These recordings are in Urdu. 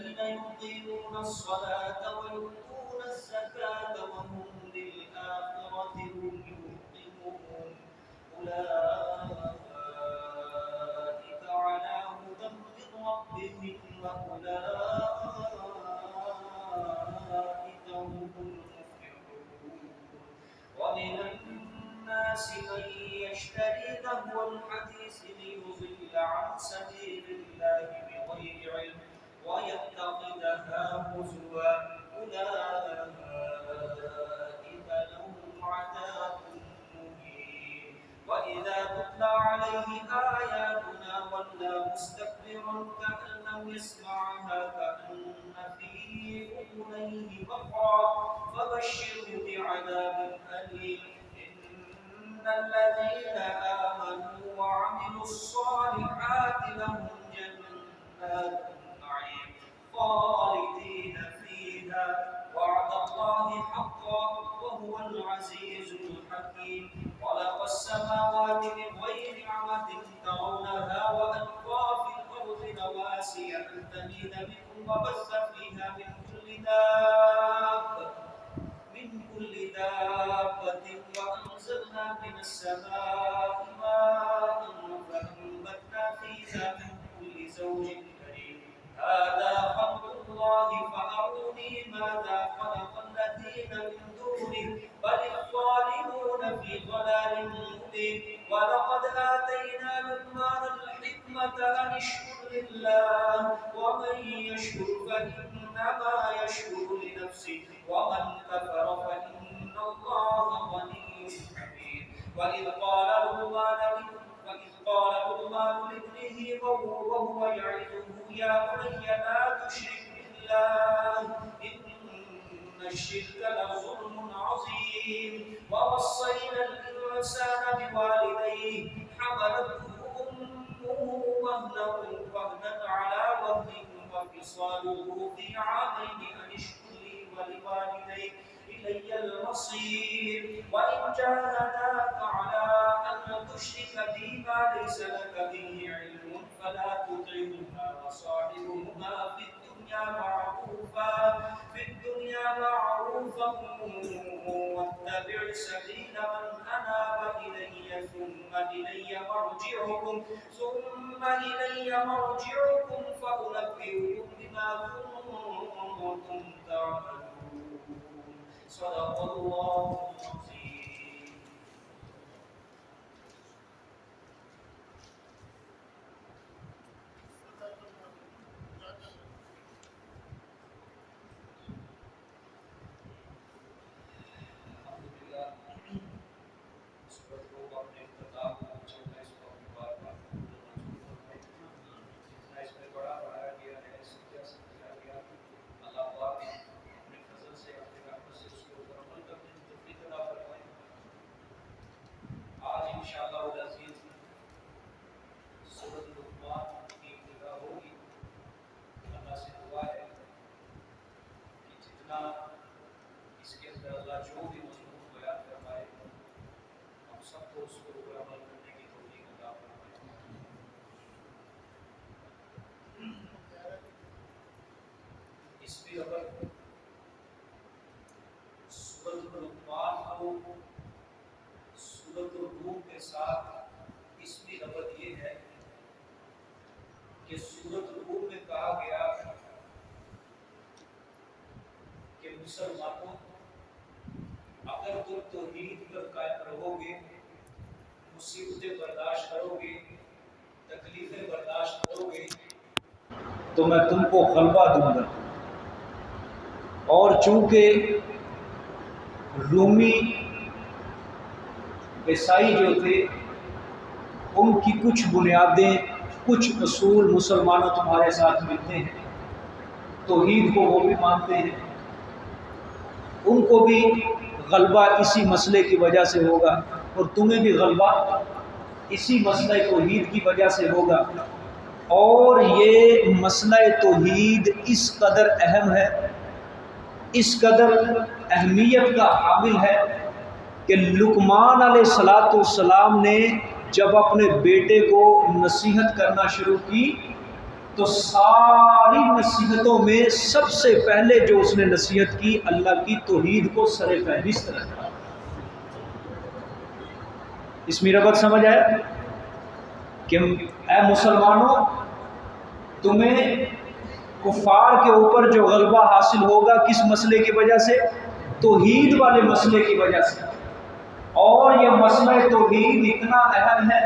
الذين يقيمون الصلاة ويؤتون الزكاة وهم بالآخرة هم يوقنون أولئك على هدى من ربهم وأولئك هم المفلحون. ومن الناس من يشتري لهو الحديث ليضل عن سبيل الله بغير علم ويتخذها هزوا أولئك لهم عذاب مهين. وإذا تتلى عليه آياتنا ولى مستكبرا كأن لم يسمعها كأن في أذنيه وقرا فبشره بعذاب أليم. إن الذين آمنوا وعملوا الصالحات لهم جنات النعيم خالدين فيها وعد الله حقا وهو العزيز الحكيم. خلق السماوات بغير عمد ترونها وألقى في الأرض رواسي أن تميد بكم وبث فيها من كل دابة وأنزلنا من السماء ماء فأنبتنا فيها من كل زوج كريم. هذا خلق الله فأروني ماذا خلق الذين من دونه بل الظالمون في ضلال مبين. ولقد آتينا لقمان الحكمة أن اشكر لله ومن يشكر فإنما يشكر لنفسه ومن كفر فإن الله غني حميد. وإذ قال لقمان لابنه وهو يعظه يا بني لا تشرك بالله إن الشرك لظلم عظيم. ووصينا الإنسان بوالديه حملته أمه وهنا على وهن وفصاله في عامين أن اشكر لي ولوالديك إلي المصير. وإن جاهداك على أن تشرك بي ما ليس لك به علم فلا تطعهما وصاحبهما في الدنيا معروفا واتبع سبيل من أناب إلي ثم إلي مرجعكم فأنبئكم بما كنتم تعملون. صدق الله العظيم. سورۃ لقمان کو سورۃ الروم کے ساتھ اس کی ربط یہ ہے کہ سورۃ الروم میں کہا گیا کہ مسلمانوں اگر تم توحید پر قائم رہو گے، مصیبتیں برداشت کرو گے، تکلیفیں برداشت کرو گے تو میں تم کو غلبہ دوں گا۔ اور چونکہ رومی عیسائی جو تھے ان کی کچھ بنیادیں، کچھ اصول مسلمانوں تمہارے ساتھ ملتے ہیں، توحید کو وہ بھی مانتے ہیں، ان کو بھی غلبہ اسی مسئلے کی وجہ سے ہوگا اور تمہیں بھی غلبہ اسی مسئلہ توحید کی وجہ سے ہوگا۔ اور یہ مسئلہ توحید اس قدر اہم ہے، اس قدر اہمیت کا حامل ہے کہ لقمان علیہ السلام نے جب اپنے بیٹے کو نصیحت کرنا شروع کی تو ساری نصیحتوں میں سب سے پہلے جو اس نے نصیحت کی اللہ کی توحید کو سر فہرست رکھا۔ اس میں ربط سمجھ آیا کہ اے مسلمانوں، تمہیں کفار کے اوپر جو غلبہ حاصل ہوگا کس مسئلے کی وجہ سے؟ توحید والے مسئلے کی وجہ سے۔ اور یہ مسئلہ توحید اتنا اہم ہے،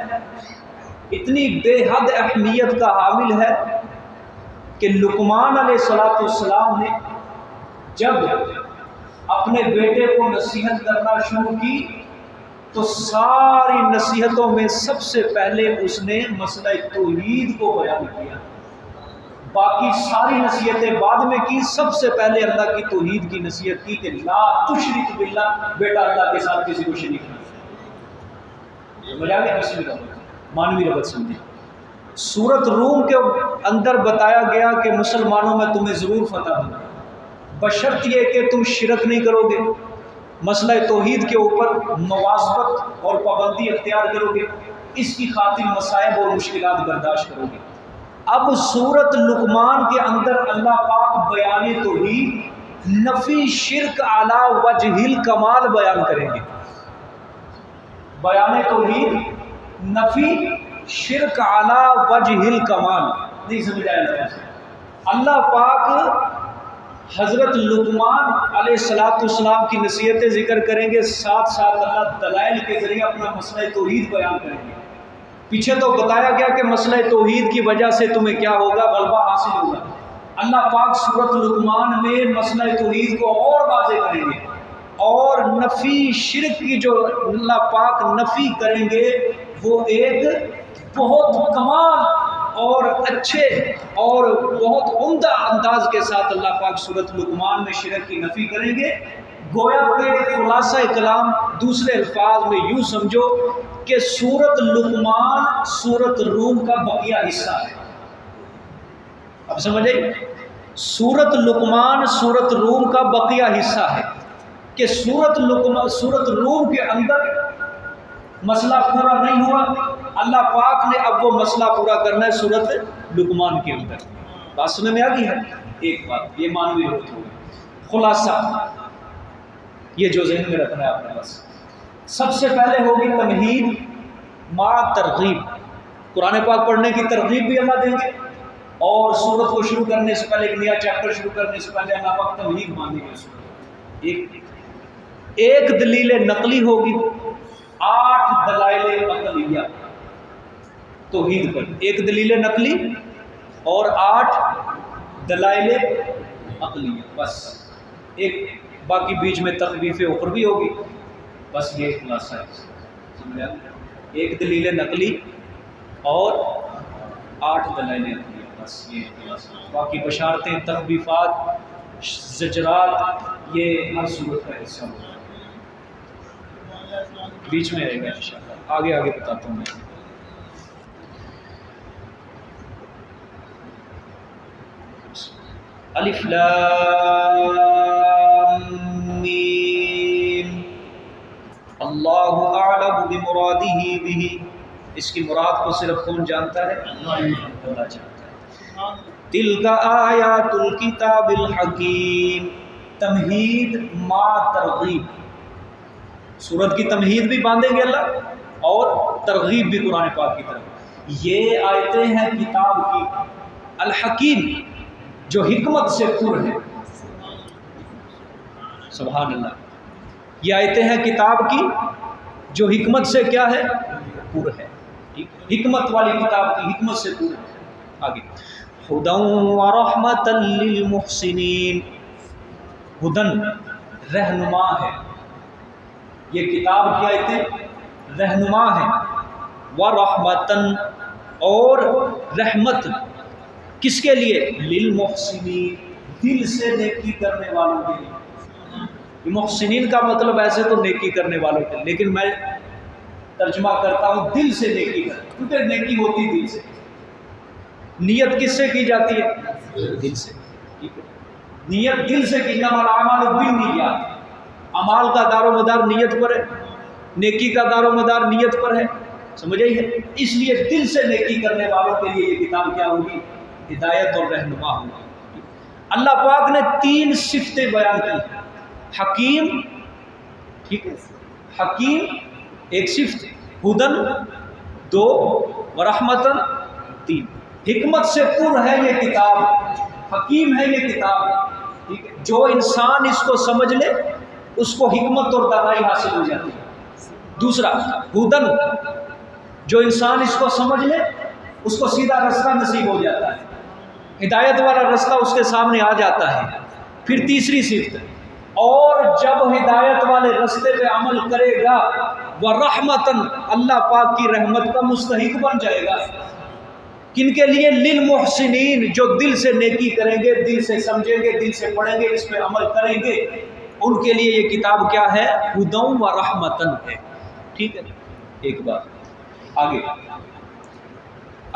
اتنی بے حد اہمیت کا حامل ہے کہ لقمان علیہ السلام نے جب اپنے بیٹے کو نصیحت کرنا شروع کی تو ساری نصیحتوں میں سب سے پہلے اس نے مسئلہ توحید کو بیان کیا۔ باقی ساری نصیحتیں بعد میں کی، سب سے پہلے اللہ کی توحید کی نصیحت کی کہ لا تشرک باللہ، بیٹا اللہ کے ساتھ کسی کو شریک نہیں۔ سمجھا گیا؟ اس میں مانوی ربط سمجھے۔ سورت روم کے اندر بتایا گیا کہ مسلمانوں میں تمہیں ضرور فتح ہوگا، بشرط یہ کہ تم شرک نہیں کرو گے، مسئلہ توحید کے اوپر مواظبت اور پابندی اختیار کرو گے، اس کی خاطر مصائب اور مشکلات برداشت کرو گے۔ اب سورت لقمان کے اندر اللہ پاک بیان توحید نفی شرک اعلی وجہ الکمال بیان کریں گے۔ بیان توحید نفی شرک اعلی وجہ الکمال، نہیں سمجھایا؟ اللہ پاک حضرت لقمان علیہ السلام کی نصیحتیں ذکر کریں گے، ساتھ ساتھ اللہ دلائل کے ذریعے اپنا مسئلہ توحید بیان کریں گے۔ پیچھے تو بتایا گیا کہ مسئلہ توحید کی وجہ سے تمہیں کیا ہوگا؟ غلبہ حاصل ہوگا۔ اللہ پاک سورۃ لقمان میں مسئلہ توحید کو اور واضح کریں گے، اور نفی شرک کی جو اللہ پاک نفی کریں گے وہ ایک بہت کمال اور اچھے اور بہت عمدہ انداز کے ساتھ اللہ پاک سورۃ لقمان میں شرک کی نفی کریں گے۔ گویا کہ خلاصہ کلام دوسرے الفاظ میں یوں سمجھو کہ سورۃ لقمان سورۃ روم کا بقیہ حصہ ہے۔ اب سمجھے؟ سورۃ لقمان سورۃ روم کا بقیہ حصہ ہے کہ سورۃ روم کے اندر مسئلہ پورا نہیں ہوا، اللہ پاک نے اب وہ مسئلہ پورا کرنا ہے سورۃ لقمان کے اندر۔ بات سننے میں آ گئی ہے؟ ایک بات یہ مانوی ہوتی ہوگی۔ خلاصہ یہ جو ذہن میں رکھنا ہے آپ نے، بس سب سے پہلے ہوگی تمہید مع ترغیب، قرآن پاک پڑھنے کی ترغیب بھی اللہ دیں گے، اور سورت کو شروع کرنے سے پہلے، ایک نیا چیپٹر شروع کرنے سے پہلے اللہ پاک تمہید باندھیں گے۔ ایک دلیل نقلی ہوگی، 8 دلائل عقلیہ توحید پر، ایک دلیل نقلی اور 8 دلائل عقلیہ، بس ایک، باقی بیچ میں تخویف اخروی ہوگی، بس یہ خلاصہ ہے۔ سمجھا؟ ایک دلیل نقلی اور 8 دلائل عقلیہ، بس یہ خلاصہ۔ باقی بشارتیں، تخویفات، زجرات، یہ ہر صورت کا حصہ ہوگا، بیچ میں رہے گا انشاءاللہ۔ آگے بتاتا ہوں میں۔ الف لام میم اللہ اعلم بمرادہ بہ، اس کی مراد کو صرف کون جانتا ہے؟ اللہ جانتا ہے۔ تلک آیات الکتاب الحکیم، تمہید ما ترغیب، سورت کی تمہید بھی باندھیں گے اللہ اور ترغیب بھی قرآن پاک کی طرف۔ یہ آیتیں ہیں کتاب کی الحکیم، جو حکمت سے پر ہے۔ سبحان اللہ، یہ آیتیں ہیں کتاب کی جو حکمت سے کیا ہے؟ پر ہے، حکمت والی کتاب کی، حکمت سے پر ہے۔ آگے ہدی ورحمۃ للمحسنین، ہدن رہنما ہے، یہ کتاب کی آیتیں رہنما ہیں، ورحمتن اور رحمت کس کے لیے؟ للمحسنین، دل سے نیکی کرنے والوں کے لیے۔ محسنین کا مطلب ایسے تو نیکی کرنے والوں کے، لیکن میں ترجمہ کرتا ہوں دل سے نیکی کرنے، کیونکہ نیکی ہوتی دل سے۔ نیت کس سے کی جاتی ہے؟ دل سے۔ نیت دل سے کی، انما الاعمال بالنیات، اعمال کا دار و مدار نیت پر ہے، نیکی کا دار و مدار نیت پر ہے، سمجھ آئی ہے؟ اس لیے دل سے نیکی کرنے والوں کے لیے یہ کتاب کیا ہوگی؟ ہدایت اور رہنما ہوا۔ اللہ پاک نے 3 صفتیں بیان کی، حکیم، ٹھیک ہے، حکیم ایک صفت، ہدن 2، ورحمتن 3۔ حکمت سے پر ہے یہ کتاب، حکیم ہے یہ کتاب، ٹھیک ہے، جو انسان اس کو سمجھ لے اس کو حکمت اور دانائی حاصل ہو جاتی ہے۔ دوسرا ہدن، جو انسان اس کو سمجھ لے اس کو سیدھا رستہ نصیب ہو جاتا ہے، ہدایت والا رستہ اس کے سامنے آ جاتا ہے۔ پھر تیسری صفت، اور جب ہدایت والے رستے پہ عمل کرے گا ورحمتن، اللہ پاک کی رحمت کا مستحق بن جائے گا۔ کن کے لیے؟ للمحسنین، جو دل سے نیکی کریں گے، دل سے سمجھیں گے، دل سے پڑھیں گے، اس پہ عمل کریں گے، ان کے لیے یہ کتاب کیا ہے؟ ہدی و رحمتن ہے، ٹھیک ہے۔ ایک بات آگے،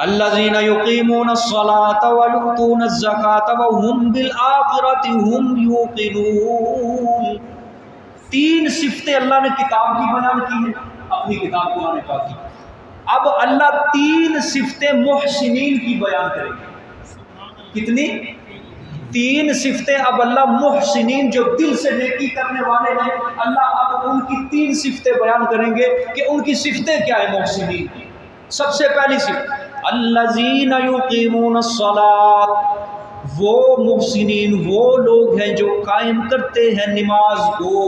الذین یقیمون الصلاۃ ویؤتون الزکاۃ وهم بالآخرۃ هم یوقنون۔ 3 صفتیں اللہ نے کتاب کی بیان کی ہیں، اپنی کتاب قرآن پاک کی۔ اب اللہ 3 صفتیں محسنین کی بیان کریں گے۔ کتنی؟ 3 صفتیں اب اللہ محسنین، جو دل سے نیکی کرنے والے ہیں، اللہ اب ان کی 3 صفتیں بیان کریں گے کہ ان کی صفتیں کیا ہیں محسنین کی۔ سب سے پہلی صفت، الذین یقیمون الصلاۃ، وہ محسنین وہ لوگ ہیں جو قائم کرتے ہیں نماز کو۔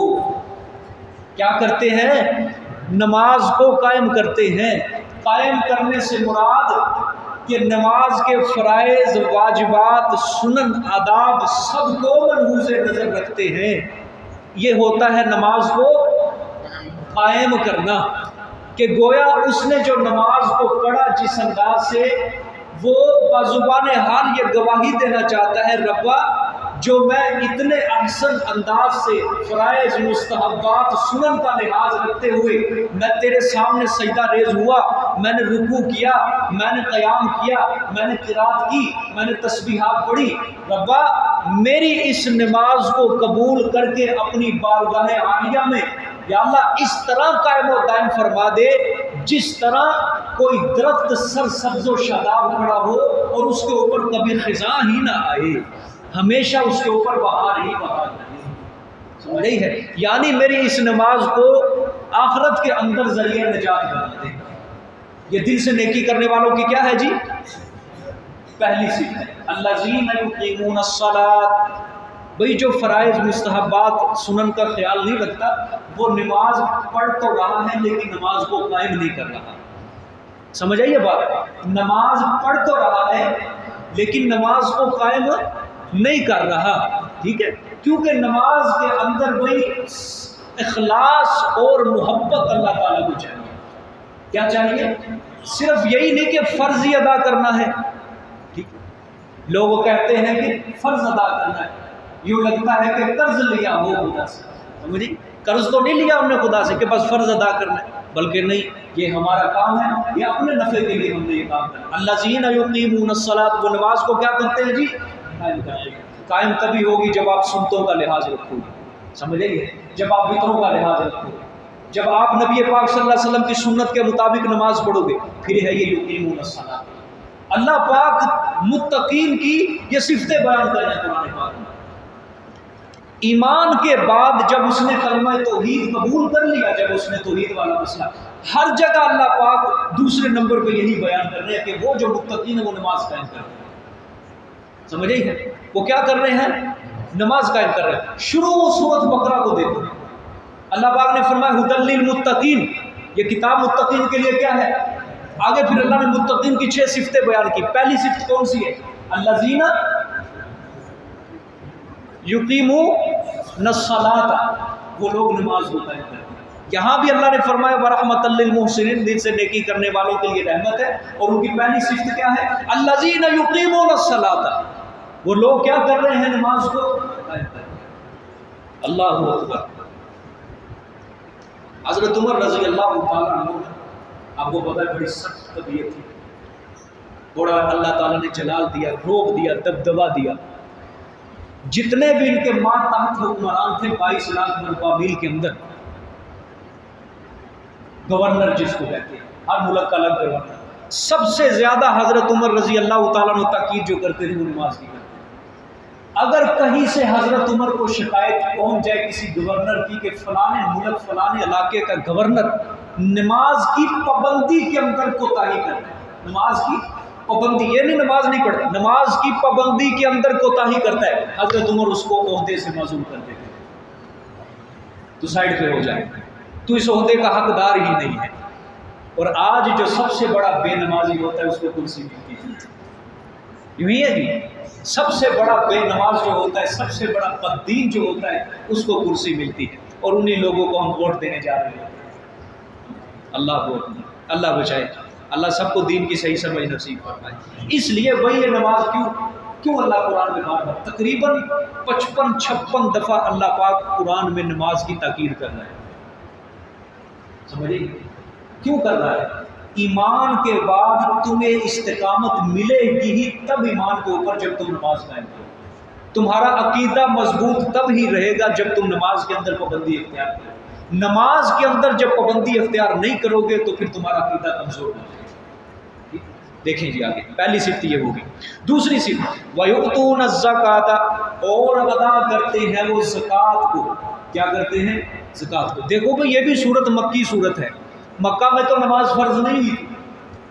کیا کرتے ہیں؟ نماز کو قائم کرتے ہیں۔ قائم کرنے سے مراد کہ نماز کے فرائض، واجبات، سنن، آداب سب کو ملحوظ نظر رکھتے ہیں، یہ ہوتا ہے نماز کو قائم کرنا۔ کہ گویا اس نے جو نماز کو پڑھا جس انداز سے، وہ بزبان حال یہ گواہی دینا چاہتا ہے، ربا جو میں اتنے احسن انداز سے فرائض، مستحبات، سنن کا لحاظ رکھتے ہوئے میں تیرے سامنے سجدہ ریز ہوا، میں نے رکوع کیا، میں نے قیام کیا، میں نے قرات کی، میں نے تسبیحات پڑھی، ربا میری اس نماز کو قبول کر کے اپنی بارگاہ عالیہ میں یا اللہ اس طرح قائم و دائم فرما دے جس طرح کوئی درخت سرسبز و شاداب کھڑا ہو اور اس کے اوپر کبھی خزاں ہی نہ آئے، ہمیشہ اس کے اوپر بہار ہی بہار رہے۔ سمجھ رہی ہے؟ یعنی میری اس نماز کو آخرت کے اندر ذریعہ نجات بنا دے۔ یہ دل سے نیکی کرنے والوں کی کیا ہے جی؟ پہلی صفت ہے الذین یقیمون الصلاۃ۔ بھئی جو فرائض، مستحبات، سنن کا خیال نہیں رکھتا، وہ نماز پڑھ تو رہا ہے لیکن نماز کو قائم نہیں کر رہا۔ سمجھ آئیے بات؟ نماز پڑھ تو رہا ہے لیکن نماز کو قائم نہیں کر رہا، ٹھیک ہے، کیونکہ نماز کے اندر وہی اخلاص اور محبت اللہ تعالیٰ کو چاہیے۔ کیا چاہیے؟ صرف یہی نہیں کہ فرض ہی ادا کرنا ہے، ٹھیک ہے، لوگ کہتے ہیں کہ فرض ادا کرنا ہے، یوں لگتا ہے کہ قرض لیا ہو خدا سے، سمجھے؟ قرض تو نہیں لیا ہم نے خدا سے کہ بس فرض ادا کرنا ہے، بلکہ نہیں، یہ ہمارا کام ہے، یہ اپنے نفع کے لیے ہم نے یہ کام کرنا۔ الذین یقیمون الصلاۃ، وہ نماز کو کیا کرتے ہیں جی؟ قائم کرتے ہیں۔ قائم تبھی ہوگی جب آپ سنتوں کا لحاظ رکھو گے، سمجھ لیے، جب آپ وطروں کا لحاظ رکھو گے، جب آپ نبی پاک صلی اللہ علیہ وسلم کی سنت کے مطابق نماز پڑھو گے، پھر ہے یہ یقیمون الصلاۃ۔ اللہ پاک متقین کی یہ صفتیں بیان کر رہے ہیں قرآن پاک میں۔ ایمان کے بعد جب اس نے کلمہ توحید قبول کر لیا، جب اس نے توحید والا مسئلہ، ہر جگہ اللہ پاک دوسرے نمبر پہ یہی بیان کر رہے ہیں کہ وہ جو متقین ہیں وہ نماز قائم کر رہے ہیں۔ سمجھ رہی ہے؟ وہ کیا کر رہے ہیں؟ نماز قائم کر رہے ہیں۔ شروع سورۃ بقرہ کو دیکھو، اللہ پاک نے فرمایا ھدی للمتقین، یہ کتاب متقین کے لیے کیا ہے؟ آگے پھر اللہ نے متقین کی 6 صفتیں بیان کی۔ پہلی صفت کون سی ہے؟ الذین یقیمون الصلاۃ، وہ لوگ نماز کو قائم کرتے ہیں۔ یہاں بھی اللہ نے فرمایا ورحمۃ للمحسنین، دل سے نیکی کرنے والوں کے لیے رحمت ہے، اور ان کی پہلی صفت کیا ہے؟ الذین یقیمون الصلاۃ، وہ لوگ کیا کر رہے ہیں؟ نماز کو قائم کر رہے ہیں۔ اللہ اکبر۔ حضرت عمر رضی اللہ تعالیٰ عنہ، آپ کو پتہ ہے بڑی سخت طبیعت تھی، بڑا اللہ تعالیٰ نے جلال دیا، روب دیا، دبدبا دیا۔ جتنے بھی ان کے ماتحت حکمران تھے 22 لاکھ مربع میل کے اندر، گورنر جس کو کہتے ہیں، ہر ملک کا الگ گورنر، سب سے زیادہ حضرت عمر رضی اللہ تعالیٰ عنہ تاکید جو کرتے تھے وہ نماز کی کرتے تھے۔ اگر کہیں سے حضرت عمر کو شکایت پہنچ جائے کسی گورنر کی کہ فلانے ملک فلانے علاقے کا گورنر نماز کی پابندی کے اندر کوتاہی کرتا ہے، نماز کی پابندی، یہ نہیں نماز نہیں پڑھتا، نماز کی پابندی کے اندر کوتاہی کرتا ہے، حضرت عمر اس کو عہدے سے معزول کر دیتے تھے، تو سائڈ پہ ہو جائے، تو اس عہدے کا حقدار ہی نہیں ہے۔ اور آج جو سب سے بڑا بے نمازی ہوتا ہے اس کو کرسی ملتی ہے، یوں ہی ہے جی، سب سے بڑا بے نماز جو ہوتا ہے، سب سے بڑا بددین جو ہوتا ہے اس کو کرسی ملتی ہے، اور انہی لوگوں کو ہم ووٹ دینے جا رہے ہیں۔ اللہ بچائے، اللہ سب کو دین کی صحیح سمجھ نصیب فرمائے۔ اس لیے وہی یہ نماز کیوں اللہ قرآن میں بار بار تقریباً 55-56 دفعہ اللہ پاک قرآن میں نماز کی تاکید کر رہا ہے، سمجھے کیوں کر رہا ہے؟ ایمان کے بعد تمہیں استقامت ملے گی ہی تب ایمان کے اوپر جب تم نماز قائم کرو، تمہارا عقیدہ مضبوط تب ہی رہے گا جب تم نماز کے اندر پابندی اختیار کرو، نماز کے اندر جب پابندی اختیار نہیں کرو گے تو پھر تمہارا عقیدہ کمزور ہو جائے گا۔ دیکھیں جی آگے، پہلی صفت یہ ہوگی۔ دوسری صفت وَيُؤْتُونَ الزَّكَاةَ، اور ادا کرتے ہیں وہ زکوٰۃ کو، کیا کرتے ہیں؟ زکوٰۃ کو۔ دیکھو بھئی یہ بھی صورت مکی صورت ہے، مکہ میں تو نماز فرض نہیں ہوئی تھی،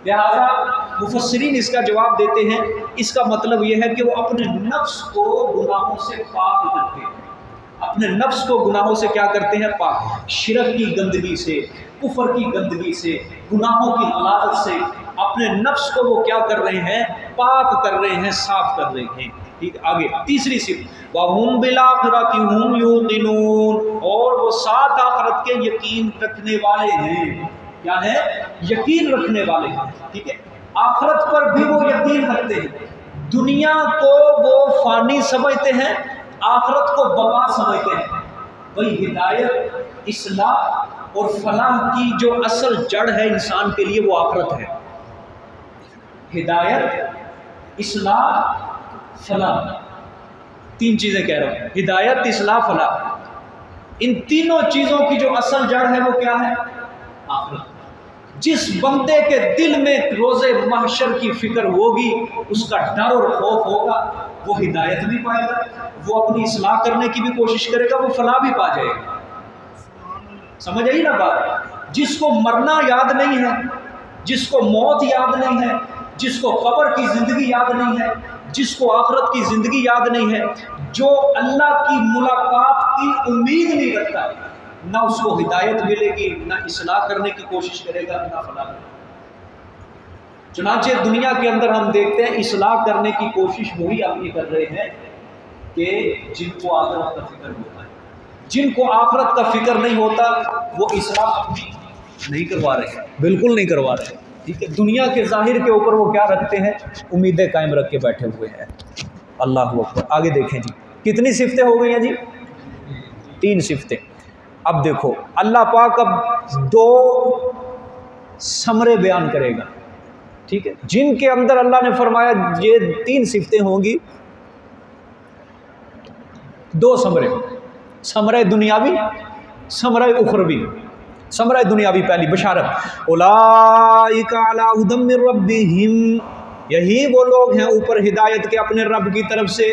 لہذا مفسرین اس کا جواب دیتے ہیں، اس کا مطلب یہ ہے کہ وہ اپنے نفس کو گناہوں سے پاک کرتے ہیں، اپنے نفس کو گناہوں سے کیا کرتے ہیں؟ پاک، شرک کی گندگی سے، کفر کی گندگی سے، گناہوں کی غلاظت سے اپنے نفس کو وہ کیا کر رہے ہیں؟ پاک کر رہے ہیں، صاف کر رہے ہیں۔ ٹھیک، آگے تیسری صفت وَهُمْ بِالْآخِرَةِ هُمْ يُوقِنُونَ، اور وہ ساتھ آخرت کے یقین رکھنے والے ہیں۔ کیا ہے؟ یقین رکھنے والے ہیں۔ ٹھیک ہے، آخرت پر بھی وہ یقین رکھتے ہیں، دنیا کو وہ فانی سمجھتے ہیں، آخرت کو بقا سمجھتے ہیں۔ وہی ہدایت، اصلاح اور فلاح کی جو اصل جڑ ہے انسان کے لیے وہ آخرت ہے۔ ہدایت، اصلاح، فلاح، تین چیزیں کہہ رہا ہوں، ہدایت، اصلاح، فلاح، ان تینوں چیزوں کی جو اصل جڑ ہے وہ کیا ہے؟ آخرت۔ جس بندے کے دل میں روز محشر کی فکر ہوگی، اس کا ڈر اور خوف ہوگا، وہ ہدایت بھی پائے گا، وہ اپنی اصلاح کرنے کی بھی کوشش کرے گا، وہ فلاح بھی پا جائے گا۔ سمجھ آئی نا بات؟ جس کو مرنا یاد نہیں ہے، جس کو موت یاد نہیں ہے، جس کو قبر کی زندگی یاد نہیں ہے، جس کو آخرت کی زندگی یاد نہیں ہے، جو اللہ کی ملاقات کی امید نہیں رکھتا، نہ اس کو ہدایت ملے گی، نہ اصلاح کرنے کی کوشش کرے گا، نہ فلاح کرے گا۔ چنانچہ دنیا کے اندر ہم دیکھتے ہیں اصلاح کرنے کی کوشش وہی آدمی کر رہے ہیں کہ جن کو آخرت کا فکر ہوتا ہے، جن کو آخرت کا فکر نہیں ہوتا وہ اصلاح اپنی نہیں کروا رہے ہیں، بالکل نہیں کروا رہے۔ ٹھیک ہے، دنیا کے ظاہر کے اوپر وہ کیا رکھتے ہیں؟ امیدیں قائم رکھ کے بیٹھے ہوئے ہیں۔ اللہ اکبر۔ آگے دیکھیں جی، کتنی صفتیں ہو گئی ہیں جی؟ 3 صفتیں۔ اب دیکھو اللہ پاک اب 2 ثمرے بیان کرے گا، ٹھیک ہے، جن کے اندر اللہ نے فرمایا یہ 3 صفتیں ہوں گی، 2 ثمرے، ثمرہ دنیاوی، ثمرہ اخروی۔ ثمرہ دنیاوی پہلی بشارت، اولئک علی ھدی من ربہم، یہی وہ لوگ ہیں اوپر ہدایت کے اپنے رب کی طرف سے۔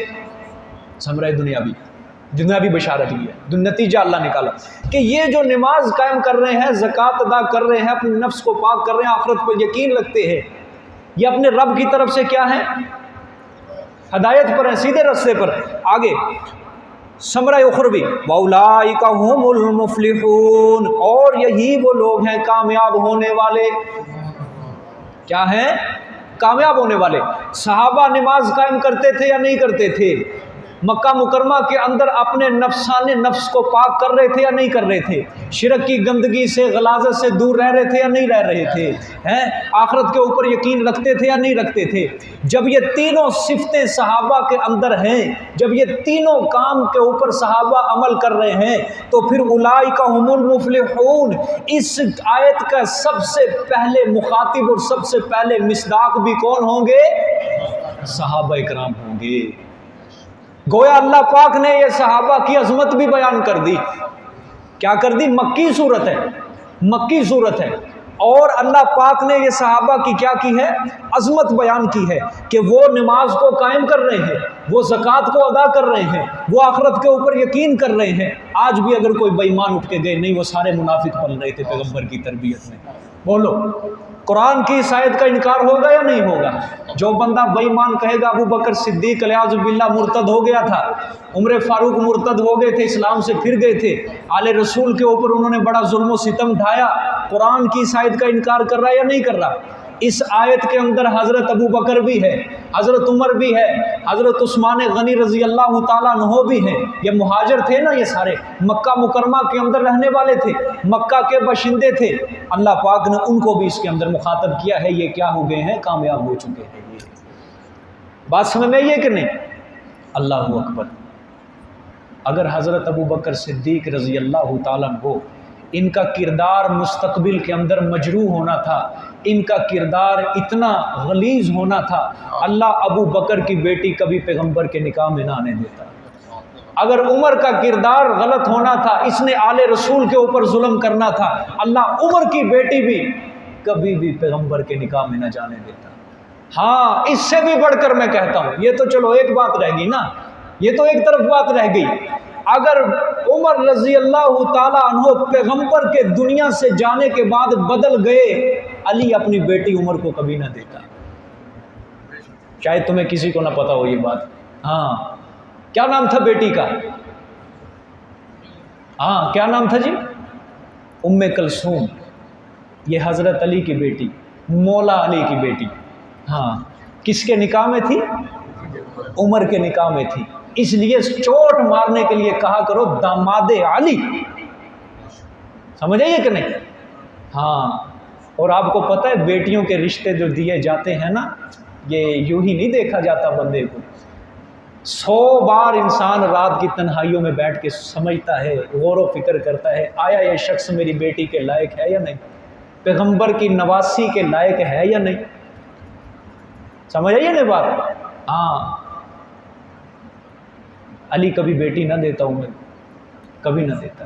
ثمرہ دنیاوی بشارت بھی ہے، نتیجہ اللہ نکالا کہ یہ جو نماز قائم کر رہے ہیں، زکوٰۃ ادا کر رہے ہیں، اپنے نفس کو پاک کر رہے ہیں، آخرت پر یقین رکھتے ہیں، یہ اپنے رب کی طرف سے کیا ہے؟ ہدایت پر ہیں، سیدھے راستے پر۔ آگے ثمرہ اخروی، وَأُولَٰئِکَ هُمُ الْمُفْلِحُونَ، اور یہی وہ لوگ ہیں کامیاب ہونے والے۔ کیا ہیں؟ کامیاب ہونے والے۔ صحابہ نماز قائم کرتے تھے یا نہیں کرتے تھے؟ مکہ مکرمہ کے اندر اپنے نفس کو پاک کر رہے تھے یا نہیں کر رہے تھے؟ شرک کی گندگی سے، غلاظت سے دور رہ رہے تھے یا نہیں رہ رہے تھے؟ آخرت کے اوپر یقین رکھتے تھے یا نہیں رکھتے تھے؟ جب یہ تینوں صفتیں صحابہ کے اندر ہیں، جب یہ تینوں کام کے اوپر صحابہ عمل کر رہے ہیں، تو پھر اولئک ھم المفلحون، اس آیت کا سب سے پہلے مخاطب اور سب سے پہلے مصداق بھی کون ہوں گے؟ صحابہ کرام ہوں گے۔ گویا اللہ پاک نے یہ صحابہ کی عظمت بھی بیان کر دی۔ کیا کر دی؟ مکی صورت ہے، مکی صورت ہے، اور اللہ پاک نے یہ صحابہ کی کیا کی ہے؟ عظمت بیان کی ہے کہ وہ نماز کو قائم کر رہے ہیں، وہ زکوٰۃ کو ادا کر رہے ہیں، وہ آخرت کے اوپر یقین کر رہے ہیں۔ آج بھی اگر کوئی بے ایمان اٹھ کے گئے، نہیں، وہ سارے منافق پل رہے تھے پیغمبر کی تربیت میں۔ بولو، قرآن کی اس آیت کا انکار ہوگا یا نہیں ہوگا؟ جو بندہ بے ایمان کہے گا ابو بکر صدیق علیہ باللہ مرتد ہو گیا تھا، عمر فاروق مرتد ہو گئے تھے، اسلام سے پھر گئے تھے، آل رسول کے اوپر انہوں نے بڑا ظلم و ستم ڈھایا، قرآن کی اس آیت کا انکار کر رہا ہے یا نہیں کر رہا؟ اس آیت کے اندر حضرت ابو بکر بھی ہے، حضرت عمر بھی ہے، حضرت عثمان غنی رضی اللہ تعالیٰ عنہ بھی ہیں۔ یہ مہاجر تھے نا، یہ سارے مکہ مکرمہ کے اندر رہنے والے تھے، مکہ کے باشندے تھے۔ اللہ پاک نے ان کو بھی اس کے اندر مخاطب کیا ہے، یہ کیا ہو گئے ہیں؟ کامیاب ہو چکے ہیں۔ یہ بات سمجھ میں یہ کہ نہیں؟ اللہ اکبر۔ اگر حضرت ابو بکر صدیق رضی اللہ تعالیٰ عنہ، ان کا کردار مستقبل کے اندر مجروح ہونا تھا، ان کا کردار اتنا غلیظ ہونا تھا، اللہ ابو بکر کی بیٹی کبھی پیغمبر کے نکاح میں نہ آنے دیتا۔ اگر عمر کا کردار غلط ہونا تھا، اس نے آل رسول کے اوپر ظلم کرنا تھا، اللہ عمر کی بیٹی بھی کبھی بھی پیغمبر کے نکاح میں نہ جانے دیتا۔ ہاں، اس سے بھی بڑھ کر میں کہتا ہوں، یہ تو چلو ایک بات رہ گئی نا، یہ تو ایک طرف بات رہ گئی، اگر عمر رضی اللہ تعالیٰ عنہ پیغمبر کے دنیا سے جانے کے بعد بدل گئے، علی اپنی بیٹی عمر کو کبھی نہ دیتا۔ شاید تمہیں کسی کو نہ پتا ہو یہ بات۔ ہاں، کیا نام تھا بیٹی کا؟ ہاں، کیا نام تھا جی؟ ام کلثوم۔ یہ حضرت علی کی بیٹی، مولا علی کی بیٹی۔ ہاں، کس کے نکاح میں تھی؟ عمر کے نکاح میں تھی۔ اس لیے چوٹ مارنے کے لیے کہا کرو داماد علی، سمجھ آئیے کہ نہیں؟ ہاں، اور آپ کو پتہ ہے بیٹیوں کے رشتے جو دیے جاتے ہیں نا، یہ یوں ہی نہیں دیکھا جاتا بندے کو۔ 100 بار انسان رات کی تنہائیوں میں بیٹھ کے سمجھتا ہے، غور و فکر کرتا ہے، آیا یہ شخص میری بیٹی کے لائق ہے یا نہیں، پیغمبر کی نواسی کے لائق ہے یا نہیں۔ سمجھ آئیے نا بات؟ ہاں، علی کبھی بیٹی نہ دیتا ہوں میں، کبھی نہ دیتا۔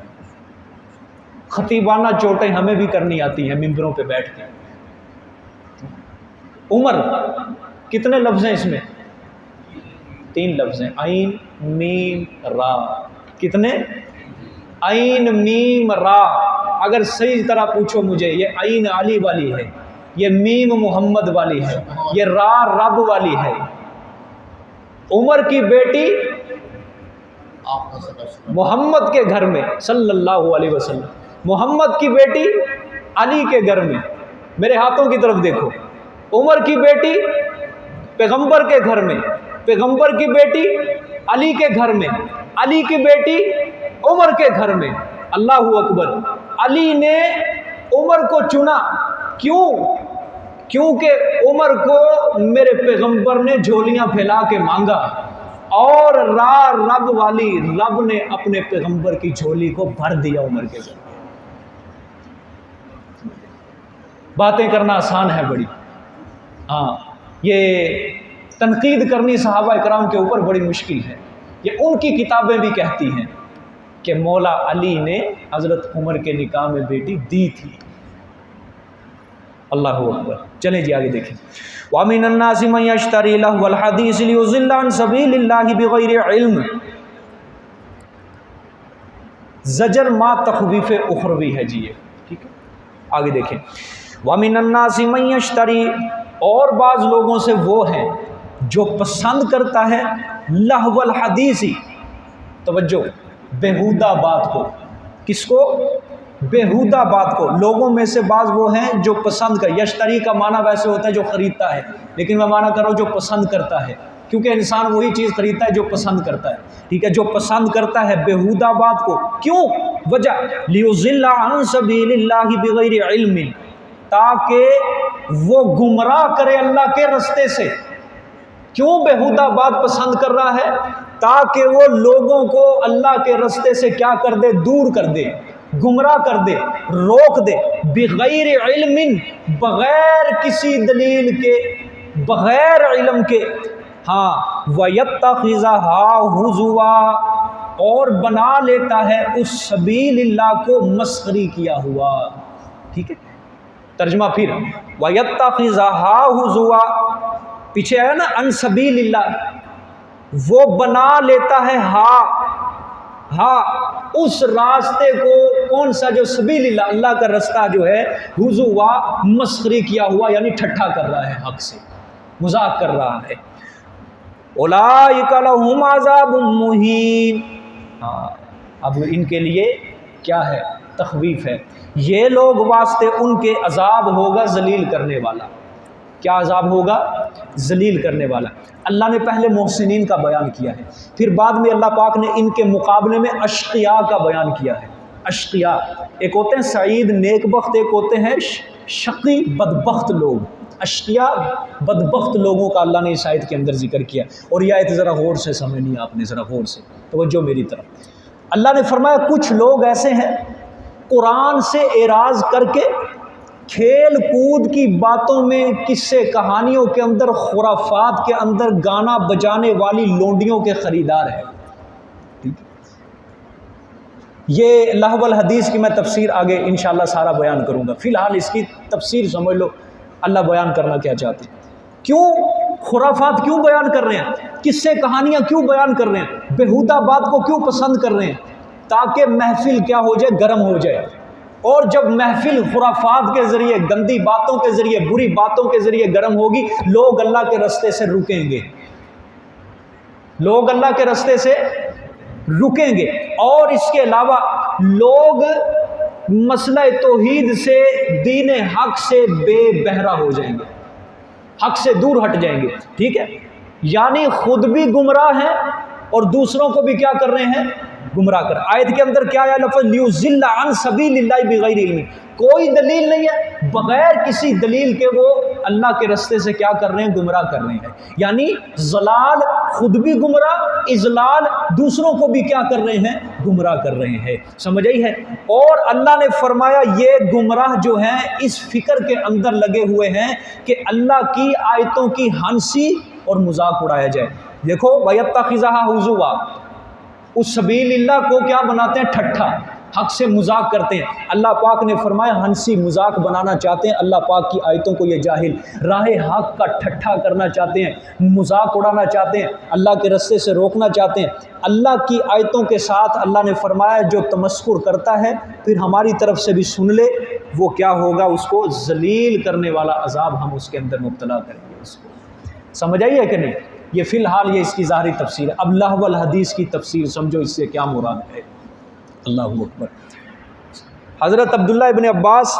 خطیبانہ چوٹیں ہمیں بھی کرنی آتی ہیں ممبروں پہ بیٹھ کے۔ عمر، کتنے لفظ ہیں اس میں؟ 3 لفظ ہیں، عین میم را۔ کتنے؟ عین میم را۔ اگر صحیح طرح پوچھو مجھے، یہ عین علی والی ہے، یہ میم محمد والی ہے، یہ را رب والی ہے۔ عمر کی بیٹی محمد کے گھر میں صلی اللہ علیہ وسلم، محمد کی بیٹی علی کے گھر میں۔ میرے ہاتھوں کی طرف دیکھو، عمر کی بیٹی پیغمبر کے گھر میں، پیغمبر کی بیٹی علی کے گھر میں، علی کی بیٹی عمر کے گھر میں۔ اللہ اکبر۔ علی نے عمر کو چنا، کیوں؟ کیونکہ عمر کو میرے پیغمبر نے جھولیاں پھیلا کے مانگا، اور را رب والی، رب نے اپنے پیغمبر کی جھولی کو بھر دیا عمر کے گھر۔ باتیں کرنا آسان ہے بڑی، ہاں، یہ تنقید کرنی صحابہ اکرام کے اوپر بڑی مشکل ہے۔ یہ ان کی کتابیں بھی کہتی ہیں کہ مولا علی نے حضرت عمر کے نکاح میں بیٹی دی تھی۔ اللہ اکبر۔ چلیں جی آگے دیکھیں۔ وَمِنَ النَّاسِ مَن يَشْتَرِي لَهْوَ الْحَدِيثِ لِيُضِلَّ عَن سَبِيلِ اللَّهِ بِغَيْرِ عِلْمٍ۔ زجر ما تخویف اخروی ہے جی یہ، ٹھیک ہے، آگے دیکھیں۔ وَمِنَ النَّاسِ مَن يَشْتَرِي، اور بعض لوگوں سے وہ ہیں جو پسند کرتا ہے لہو الحدیث، توجہ، بیہودہ بات کو۔ کس کو؟ بیہودہ بات کو۔ لوگوں میں سے بعض وہ ہیں جو پسند کر، یشتری کا معنی ویسے ہوتا ہے جو خریدتا ہے، لیکن میں معنی کر رہا ہوں جو پسند کرتا ہے، کیونکہ انسان وہی چیز خریدتا ہے جو پسند کرتا ہے، ٹھیک ہے، جو پسند کرتا ہے بیہودہ بات کو۔ کیوں؟ وجہ لیضل عن سبیل اللہ بغیر علم، تاکہ وہ گمراہ کرے اللہ کے رستے سے۔ کیوں بیہودہ بات پسند کر رہا ہے؟ تاکہ وہ لوگوں کو اللہ کے رستے سے کیا کر دے؟ دور کر دے، گمراہ کر دے، روک دے، بغیر علم، بغیر کسی دلیل کے، بغیر علم کے۔ ہاں، وَيَتَّخِذَهَا هُزُوًا، اور بنا لیتا ہے اس سبیل اللہ کو مسخری کیا ہوا، ٹھیک ہے۔ ترجمہ پھر وَيَتَّخِذَهَا هُزُوًا، پیچھے آیا نا عن سبیل اللہ، وہ بنا لیتا ہے اس راستے کو، کون سا؟ جو سبیل اللہ، اللہ کا راستہ جو ہے، ہزوا مسخری کیا ہوا، یعنی ٹھٹھا کر رہا ہے، حق سے مذاق کر رہا ہے۔ اولئک لہم عذاب مہین، اب ان کے لیے کیا ہے؟ تخویف ہے، یہ لوگ واسطے ان کے عذاب ہوگا ذلیل کرنے والا۔ کیا عذاب ہوگا؟ ذلیل کرنے والا۔ اللہ نے پہلے محسنین کا بیان کیا ہے، پھر بعد میں اللہ پاک نے ان کے مقابلے میں اشقیاء کا بیان کیا ہے۔ اشقیاء ایک ہوتے ہیں سعید نیک بخت، ایک ہوتے ہیں شقی بدبخت لوگ۔ اشقیاء بدبخت لوگوں کا اللہ نے اس آیت کے اندر ذکر کیا، اور یہ آیت ذرا غور سے سمجھنی آپ نے، ذرا غور سے توجہ میری طرف۔ اللہ نے فرمایا کچھ لوگ ایسے ہیں قرآن سے اعراض کر کے کھیل کود کی باتوں میں، قصے کہانیوں کے اندر، خرافات کے اندر گانا بجانے والی لونڈیوں کے خریدار ہیں۔ یہ لہو الحدیث کی میں تفسیر آگے انشاءاللہ سارا بیان کروں گا، فی الحال اس کی تفسیر سمجھ لو اللہ بیان کرنا کیا چاہتے ہیں۔ کیوں خرافات کیوں بیان کر رہے ہیں؟ قصے کہانیاں کیوں بیان کر رہے ہیں؟ بیہودہ بات کو کیوں پسند کر رہے ہیں؟ تاکہ محفل کیا ہو جائے؟ گرم ہو جائے۔ اور جب محفل خرافات کے ذریعے، گندی باتوں کے ذریعے، بری باتوں کے ذریعے گرم ہوگی، لوگ اللہ کے راستے سے رکیں گے، لوگ اللہ کے راستے سے رکیں گے۔ اور اس کے علاوہ لوگ مسئلہ توحید سے، دین حق سے بے بہرا ہو جائیں گے، حق سے دور ہٹ جائیں گے، ٹھیک ہے؟ یعنی خود بھی گمراہ ہیں اور دوسروں کو بھی کیا کر رہے ہیں؟ گمراہ کر۔ آیت کے اندر کیا ہے لفظ؟ لیضل عن سبیل اللہ بغیر علم، کوئی دلیل نہیں ہے، بغیر کسی دلیل کے وہ اللہ کے راستے سے کیا کر رہے ہیں؟ گمراہ کر رہے ہیں۔ یعنی ضلال، خود بھی گمراہ، اضلال، دوسروں کو بھی کیا کر رہے ہیں؟ گمراہ کر رہے ہیں۔ سمجھ آئی ہے؟ اور اللہ نے فرمایا یہ گمراہ جو ہیں اس فکر کے اندر لگے ہوئے ہیں کہ اللہ کی آیتوں کی ہنسی اور مذاق اڑایا جائے۔ دیکھو وَيَتَّخِذَهَا هُزُوًا، اس سبیل اللہ کو کیا بناتے ہیں؟ ٹھٹھا، حق سے مذاق کرتے ہیں۔ اللہ پاک نے فرمایا ہنسی مذاق بنانا چاہتے ہیں اللہ پاک کی آیتوں کو، یہ جاہل راہ حق کا ٹھٹھا کرنا چاہتے ہیں، مذاق اڑانا چاہتے ہیں، اللہ کے راستے سے روکنا چاہتے ہیں۔ اللہ کی آیتوں کے ساتھ اللہ نے فرمایا جو تمسخر کرتا ہے پھر ہماری طرف سے بھی سن لے، وہ کیا ہوگا؟ اس کو ذلیل کرنے والا عذاب ہم اس کے اندر مبتلا کریں گے اس کو۔ سمجھ آئی ہے کہ نہیں؟ یہ فی الحال یہ اس کی ظاہری تفسیر ہے۔ اب لہو الحدیث کی تفسیر سمجھو، اس سے کیا مراد ہے۔ اللہ اکبر۔ حضرت عبداللہ ابن عباس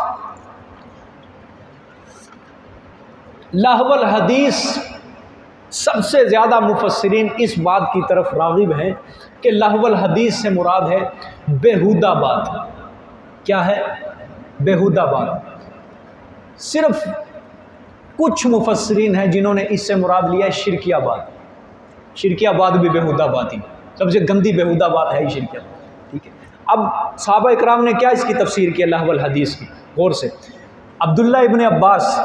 لہو الحدیث، سب سے زیادہ مفسرین اس بات کی طرف راغب ہیں کہ لہو الحدیث سے مراد ہے بیہودہ بات۔ کیا ہے؟ بیہودہ بات۔ صرف کچھ مفسرین ہیں جنہوں نے اس سے مراد لیا ہے شرکیہ بات۔ شرکیہ بات بھی بیہودہ بات ہی، سب سے گندی بیہودہ بات ہے ہی شرکیہ بات، ٹھیک ہے؟ اب صحابہ اکرام نے کیا اس کی تفسیر کی لہو الحدیث کی؟ غور سے۔ عبداللہ ابن عباس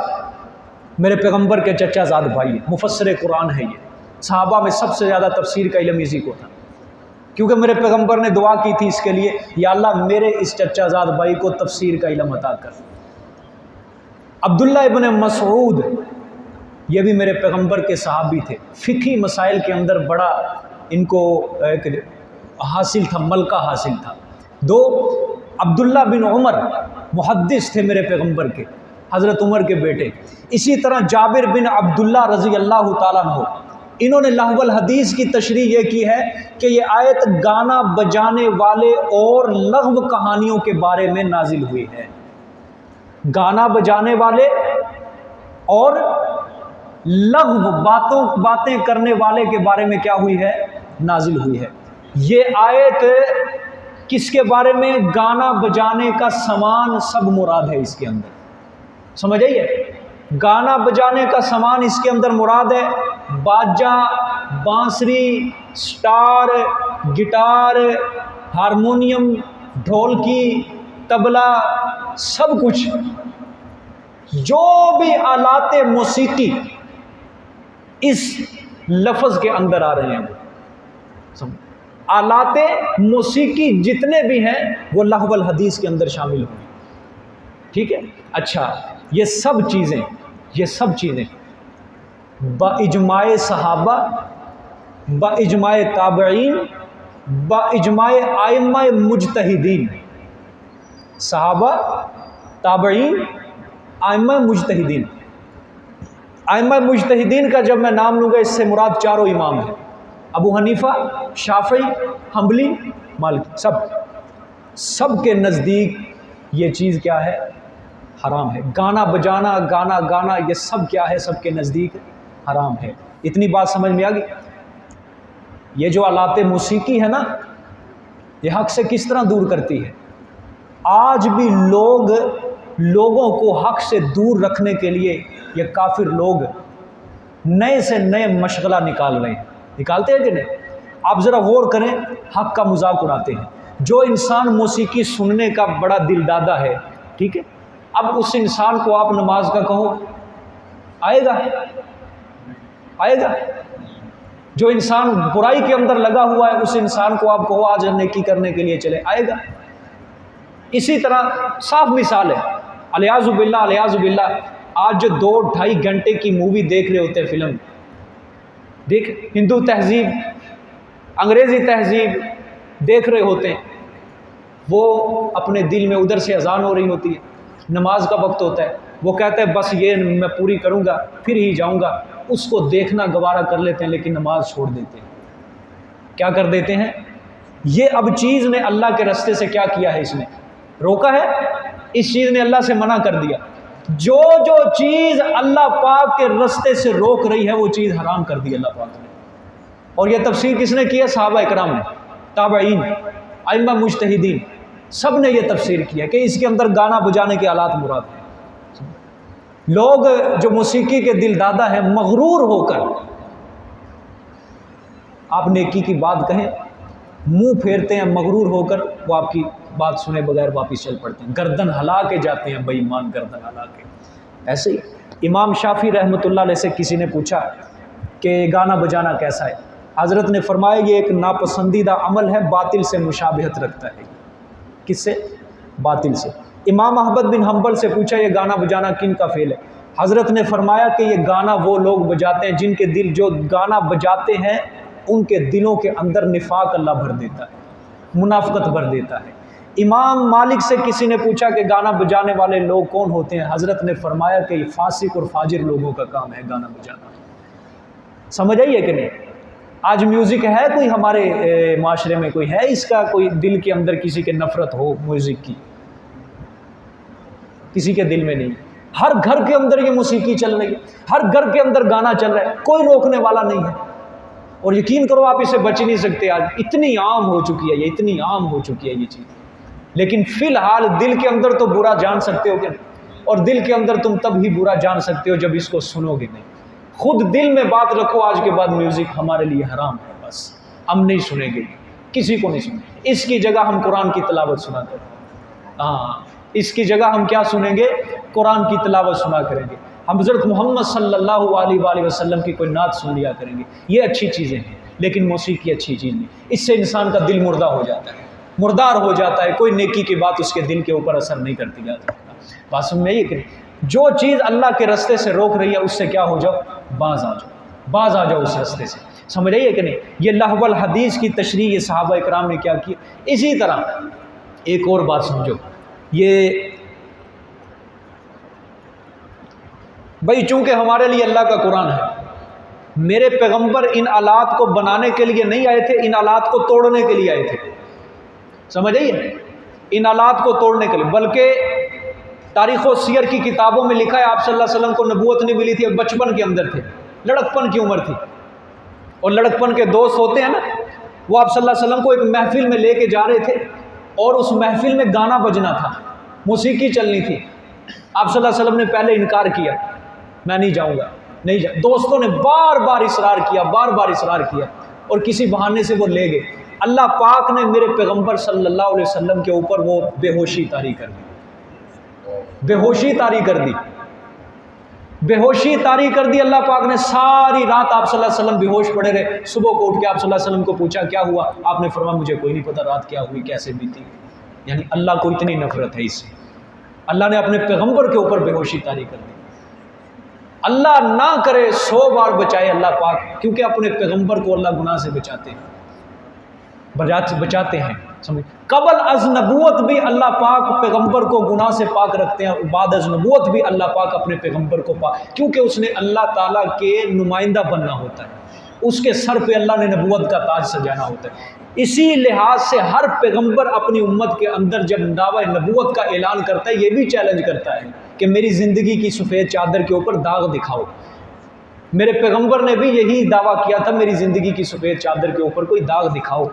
میرے پیغمبر کے چچا زاد بھائی، مفسر قرآن ہے، یہ صحابہ میں سب سے زیادہ تفسیر کا علم اسی کو تھا، کیونکہ میرے پیغمبر نے دعا کی تھی اس کے لیے، یا اللہ میرے اس چچا زاد بھائی کو تفسیر کا علم عطا کر۔ عبداللہ ابن مسعود یہ بھی میرے پیغمبر کے صحابی تھے، فقہی مسائل کے اندر بڑا ان کو حاصل تھا، ملکہ حاصل تھا۔ دو عبداللہ بن عمر محدث تھے میرے پیغمبر کے، حضرت عمر کے بیٹے۔ اسی طرح جابر بن عبداللہ رضی اللہ تعالیٰ عنہ، انہوں نے لہو الحدیث کی تشریح یہ کی ہے کہ یہ آیت گانا بجانے والے اور لغو کہانیوں کے بارے میں نازل ہوئی ہے۔ گانا بجانے والے اور لغو باتیں کرنے والے کے بارے میں کیا ہوئی ہے؟ نازل ہوئی ہے۔ یہ آیت کس کے بارے میں؟ گانا بجانے کا سامان سب مراد ہے اس کے اندر، سمجھ آئیے؟ گانا بجانے کا سامان اس کے اندر مراد ہے، باجا، بانسری، سٹار، گٹار، ہارمونیم، ڈھولکی، طبلہ، سب کچھ جو بھی آلات موسیقی اس لفظ کے اندر آ رہے ہیں، آلات موسیقی جتنے بھی ہیں وہ لہو الحدیث کے اندر شامل ہوں، ٹھیک ہے؟ اچھا، یہ سب چیزیں باجماع صحابہ، باجماع تابعین، باجماع ائمہ مجتہدین، صحابہ، تابعین، ائمہ مجتہدین۔ ائمہ مجتہدین کا جب میں نام لوں گا اس سے مراد چاروں امام ہیں، ابو حنیفہ، شافعی، حنبلی، مالکی، سب کے نزدیک یہ چیز کیا ہے؟ حرام ہے۔ گانا بجانا، گانا یہ سب کیا ہے؟ سب کے نزدیک حرام ہے۔ اتنی بات سمجھ میں آ گئی؟ یہ جو آلات موسیقی ہے نا، یہ حق سے کس طرح دور کرتی ہے؟ آج بھی لوگوں کو حق سے دور رکھنے کے لیے یہ کافر لوگ نئے سے نئے مشغلہ نکال رہے ہیں، نکالتے ہیں کہ نہیں؟ آپ ذرا غور کریں، حق کا مذاق اڑاتے ہیں۔ جو انسان موسیقی سننے کا بڑا دل دادا ہے، ٹھیک ہے، اب اس انسان کو آپ نماز کا کہو، آئے گا؟ جو انسان برائی کے اندر لگا ہوا ہے اس انسان کو آپ کہو آج نیکی کرنے کے لیے چلے، آئے گا؟ اسی طرح صاف مثال ہے، الیاذ باللہ، آج جو 2-2.5 گھنٹے کی مووی دیکھ رہے ہوتے ہیں، فلم دیکھ، ہندو تہذیب، انگریزی تہذیب دیکھ رہے ہوتے ہیں، وہ اپنے دل میں ادھر سے اذان ہو رہی ہوتی ہے، نماز کا وقت ہوتا ہے، وہ کہتے ہیں بس یہ میں پوری کروں گا پھر ہی جاؤں گا، اس کو دیکھنا گوارا کر لیتے ہیں لیکن نماز چھوڑ دیتے ہیں۔ کیا کر دیتے ہیں؟ یہ اب چیز نے اللہ کے رستے سے کیا کیا ہے؟ اس نے روکا ہے، اس چیز نے اللہ سے منع کر دیا۔ جو چیز اللہ پاک کے رستے سے روک رہی ہے وہ چیز حرام کر دی اللہ پاک نے۔ اور یہ تفسیر کس نے کی ہے؟ صحابہ اکرام نے، تابعین، ائمہ مجتہدین، سب نے یہ تفسیر کی ہے کہ اس کے اندر گانا بجانے کے آلات مراد ہیں۔ لوگ جو موسیقی کے دل دادا ہیں، مغرور ہو کر آپ نیکی کی بات کہیں منہ پھیرتے ہیں، مغرور ہو کر وہ آپ کی بات سنے بغیر واپس چل پڑتے ہیں، گردن ہلا کے جاتے ہیں، بے ایمان گردن ہلا کے۔ ایسے ہی امام شافعی رحمۃ اللہ علیہ سے کسی نے پوچھا کہ گانا بجانا کیسا ہے؟ حضرت نے فرمایا یہ ایک ناپسندیدہ عمل ہے، باطل سے مشابہت رکھتا ہے۔ کس سے؟ باطل سے۔ امام احمد بن حنبل سے پوچھا یہ گانا بجانا کن کا فعل ہے؟ حضرت نے فرمایا کہ یہ گانا وہ لوگ بجاتے ہیں جن کے دل، جو گانا بجاتے ہیں ان کے دلوں کے اندر نفاق اللہ بھر دیتا ہے، منافقت بھر دیتا ہے۔ امام مالک سے کسی نے پوچھا کہ گانا بجانے والے لوگ کون ہوتے ہیں؟ حضرت نے فرمایا کہ یہ فاسق اور فاجر لوگوں کا کام ہے گانا بجانا۔ سمجھ آئیے کہ نہیں؟ آج میوزک ہے کوئی ہمارے معاشرے میں کوئی ہے اس کا کوئی دل کے اندر کسی کے نفرت ہو میوزک کی؟ کسی کے دل میں نہیں۔ ہر گھر کے اندر یہ موسیقی چل رہی ہے، ہر گھر کے اندر گانا چل رہا ہے، کوئی روکنے والا نہیں ہے، اور یقین کرو آپ اسے بچ نہیں سکتے۔ آج اتنی عام ہو چکی ہے یہ چیز، لیکن فی الحال دل کے اندر تو برا جان سکتے ہو کہ نہیں؟ اور دل کے اندر تم تب ہی برا جان سکتے ہو جب اس کو سنو گے نہیں۔ خود دل میں بات رکھو آج کے بعد میوزک ہمارے لیے حرام ہے، بس ہم نہیں سنیں گے، کسی کو نہیں سنیں گے۔ اس کی جگہ ہم قرآن کی تلاوت سنا کریں گے، اس کی جگہ ہم کیا سنیں گے؟ قرآن کی تلاوت سنا کریں گے، ہم حضرت محمد صلی اللہ علیہ وآلہ وسلم کی کوئی نعت سن لیا کریں گے۔ یہ اچھی چیزیں ہیں، لیکن موسیقی اچھی چیز نہیں، اس سے انسان کا دل مردہ ہو جاتا ہے، مردار ہو جاتا ہے، کوئی نیکی کی بات اس کے دل کے اوپر اثر نہیں کرتی جاتی۔ بات سن میں یہ کہ جو چیز اللہ کے رستے سے روک رہی ہے اس سے کیا ہو جاؤ؟ باز آ جاؤ اس رستے سے۔ سمجھ رہی ہے کہ نہیں؟ یہ لہو الحدیث کی تشریح یہ صحابہ اکرام نے کیا کی۔ اسی طرح ایک اور بات سمجھو، یہ بھائی چونکہ ہمارے لیے اللہ کا قرآن ہے، میرے پیغمبر ان آلات کو بنانے کے لیے نہیں آئے تھے، ان آلات کو توڑنے کے لیے آئے تھے۔ سمجھ آئیے؟ ان آلات کو توڑنے کے لیے، بلکہ تاریخ و سیر کی کتابوں میں لکھا ہے آپ صلی اللہ علیہ وسلم کو نبوت نہیں ملی تھی، بچپن کے اندر تھے، لڑکپن کی عمر تھی، اور لڑکپن کے دوست ہوتے ہیں نا، وہ آپ صلی اللہ علیہ وسلم کو ایک محفل میں لے کے جا رہے تھے، اور اس محفل میں گانا بجنا تھا، موسیقی چلنی تھی۔ آپ صلی اللہ علیہ وسلم نے پہلے انکار کیا، میں نہیں جاؤں گا، نہیں جا۔ دوستوں نے بار بار اصرار کیا، اور کسی بہانے سے وہ لے گئے۔ اللہ پاک نے میرے پیغمبر صلی اللہ علیہ وسلم کے اوپر وہ بے ہوشی طاری کر دی، اللہ پاک نے۔ ساری رات آپ صلی اللہ علیہ وسلم بے ہوش پڑے رہے، صبح کو اٹھ کے آپ صلی اللہ علیہ وسلم کو پوچھا کیا ہوا؟ آپ نے فرمایا مجھے کوئی نہیں پتا رات کیا ہوئی، کیسے بیتی۔ یعنی اللہ کو اتنی نفرت ہے اس سے، اللہ نے اپنے پیغمبر کے اوپر بے ہوشی طاری کر دی. اللہ نہ کرے 100 بار بچائے اللہ پاک، کیونکہ اپنے پیغمبر کو اللہ گناہ سے بچاتے ہیں. سمجھ، قبل از نبوت بھی اللہ پاک پیغمبر کو گناہ سے پاک رکھتے ہیں، اور بعد از نبوت بھی اللہ پاک اپنے پیغمبر کو پاک، کیونکہ اس نے اللہ تعالیٰ کے نمائندہ بننا ہوتا ہے، اس کے سر پہ اللہ نے نبوت کا تاج سجانا ہوتا ہے. اسی لحاظ سے ہر پیغمبر اپنی امت کے اندر جب دعوی نبوت کا اعلان کرتا ہے، یہ بھی چیلنج کرتا ہے کہ میری زندگی کی سفید چادر کے اوپر داغ دکھاؤ. میرے پیغمبر نے بھی یہی دعویٰ کیا تھا، میری زندگی کی سفید چادر کے اوپر کوئی داغ دکھاؤ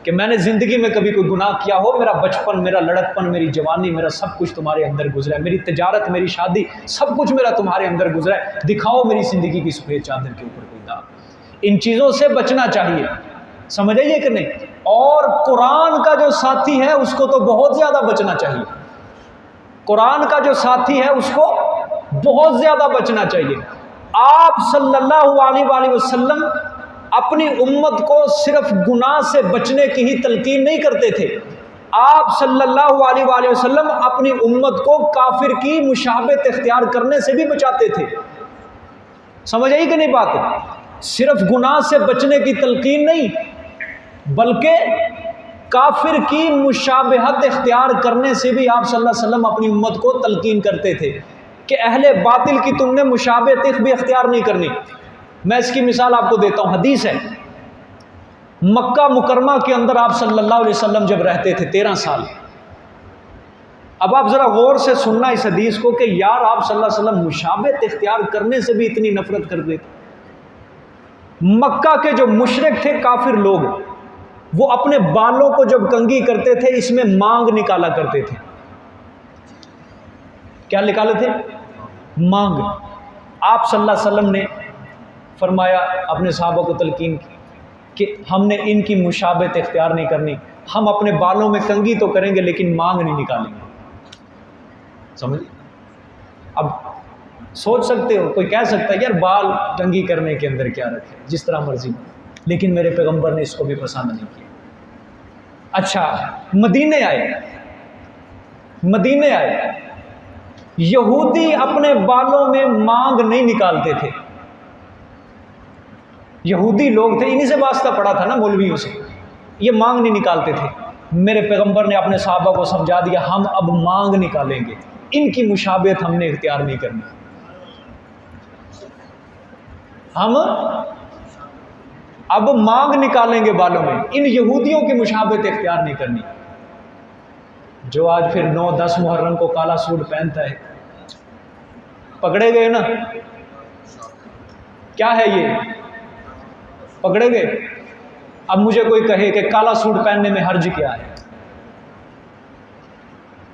کہ میں نے زندگی میں کبھی کوئی گناہ کیا ہو، میرا بچپن، میرا لڑکپن، میری جوانی، میرا سب کچھ تمہارے اندر گزرا ہے، میری تجارت، میری شادی، سب کچھ میرا تمہارے اندر گزرا ہے، دکھاؤ میری زندگی کی سفید چادر کے اوپر کوئی داغ. ان چیزوں سے بچنا چاہیے، سمجھ آئیے کہ نہیں. اور قرآن کا جو ساتھی ہے اس کو تو بہت زیادہ بچنا چاہیے. قرآن کا جو ساتھی ہے اس کو بہت زیادہ بچنا چاہیے. آپ صلی اللہ علیہ وآلہ وسلم اپنی امت کو صرف گناہ سے بچنے کی ہی تلقین نہیں کرتے تھے، آپ صلی اللہ علیہ وآلہ وسلم اپنی امت کو کافر کی مشابہت اختیار کرنے سے بھی بچاتے تھے. سمجھ آئی کہ نہیں بات؟ صرف گناہ سے بچنے کی تلقین نہیں، بلکہ کافر کی مشابہت اختیار کرنے سے بھی آپ صلی اللہ علیہ وسلم اپنی امت کو تلقین کرتے تھے کہ اہل باطل کی تم نے مشابہت بھی اختیار نہیں کرنی. میں اس کی مثال آپ کو دیتا ہوں. حدیث ہے، مکہ مکرمہ کے اندر آپ صلی اللہ علیہ وسلم جب رہتے تھے 13 سال. اب آپ ذرا غور سے سننا اس حدیث کو کہ یار آپ صلی اللہ علیہ وسلم مشابہت اختیار کرنے سے بھی اتنی نفرت کرتے تھے. مکہ کے جو مشرک تھے، کافر لوگ، وہ اپنے بالوں کو جب کنگھی کرتے تھے اس میں مانگ نکالا کرتے تھے. کیا نکالے تھے؟ مانگ. آپ صلی اللہ علیہ وسلم نے فرمایا، اپنے صحابہ کو تلقین کی کہ ہم نے ان کی مشابہت اختیار نہیں کرنی، ہم اپنے بالوں میں کنگھی تو کریں گے لیکن مانگ نہیں نکالیں گے. سمجھ؟ اب سوچ سکتے ہو، کوئی کہہ سکتا ہے یار بال کنگھی کرنے کے اندر کیا رکھے، جس طرح مرضی، لیکن میرے پیغمبر نے اس کو بھی پسند نہیں کیا. اچھا، مدینے آئے، یہودی اپنے بالوں میں مانگ نہیں نکالتے تھے. یہودی لوگ تھے، انہی سے واسطہ پڑا تھا نا مولویوں سے، یہ مانگ نہیں نکالتے تھے. میرے پیغمبر نے اپنے صحابہ کو سمجھا دیا ہم اب مانگ نکالیں گے، ان کی مشابہت ہم نے اختیار نہیں کرنی، ہم اب مانگ نکالیں گے بالوں میں، ان یہودیوں کی مشابہت اختیار نہیں کرنی. جو آج پھر 9-10 محرم کو کالا سوٹ پہنتا ہے، پکڑے گئے نا. کیا ہے یہ؟ پکڑے گئے. اب مجھے کوئی کہے کہ کالا سوٹ پہننے میں حرج کیا ہے؟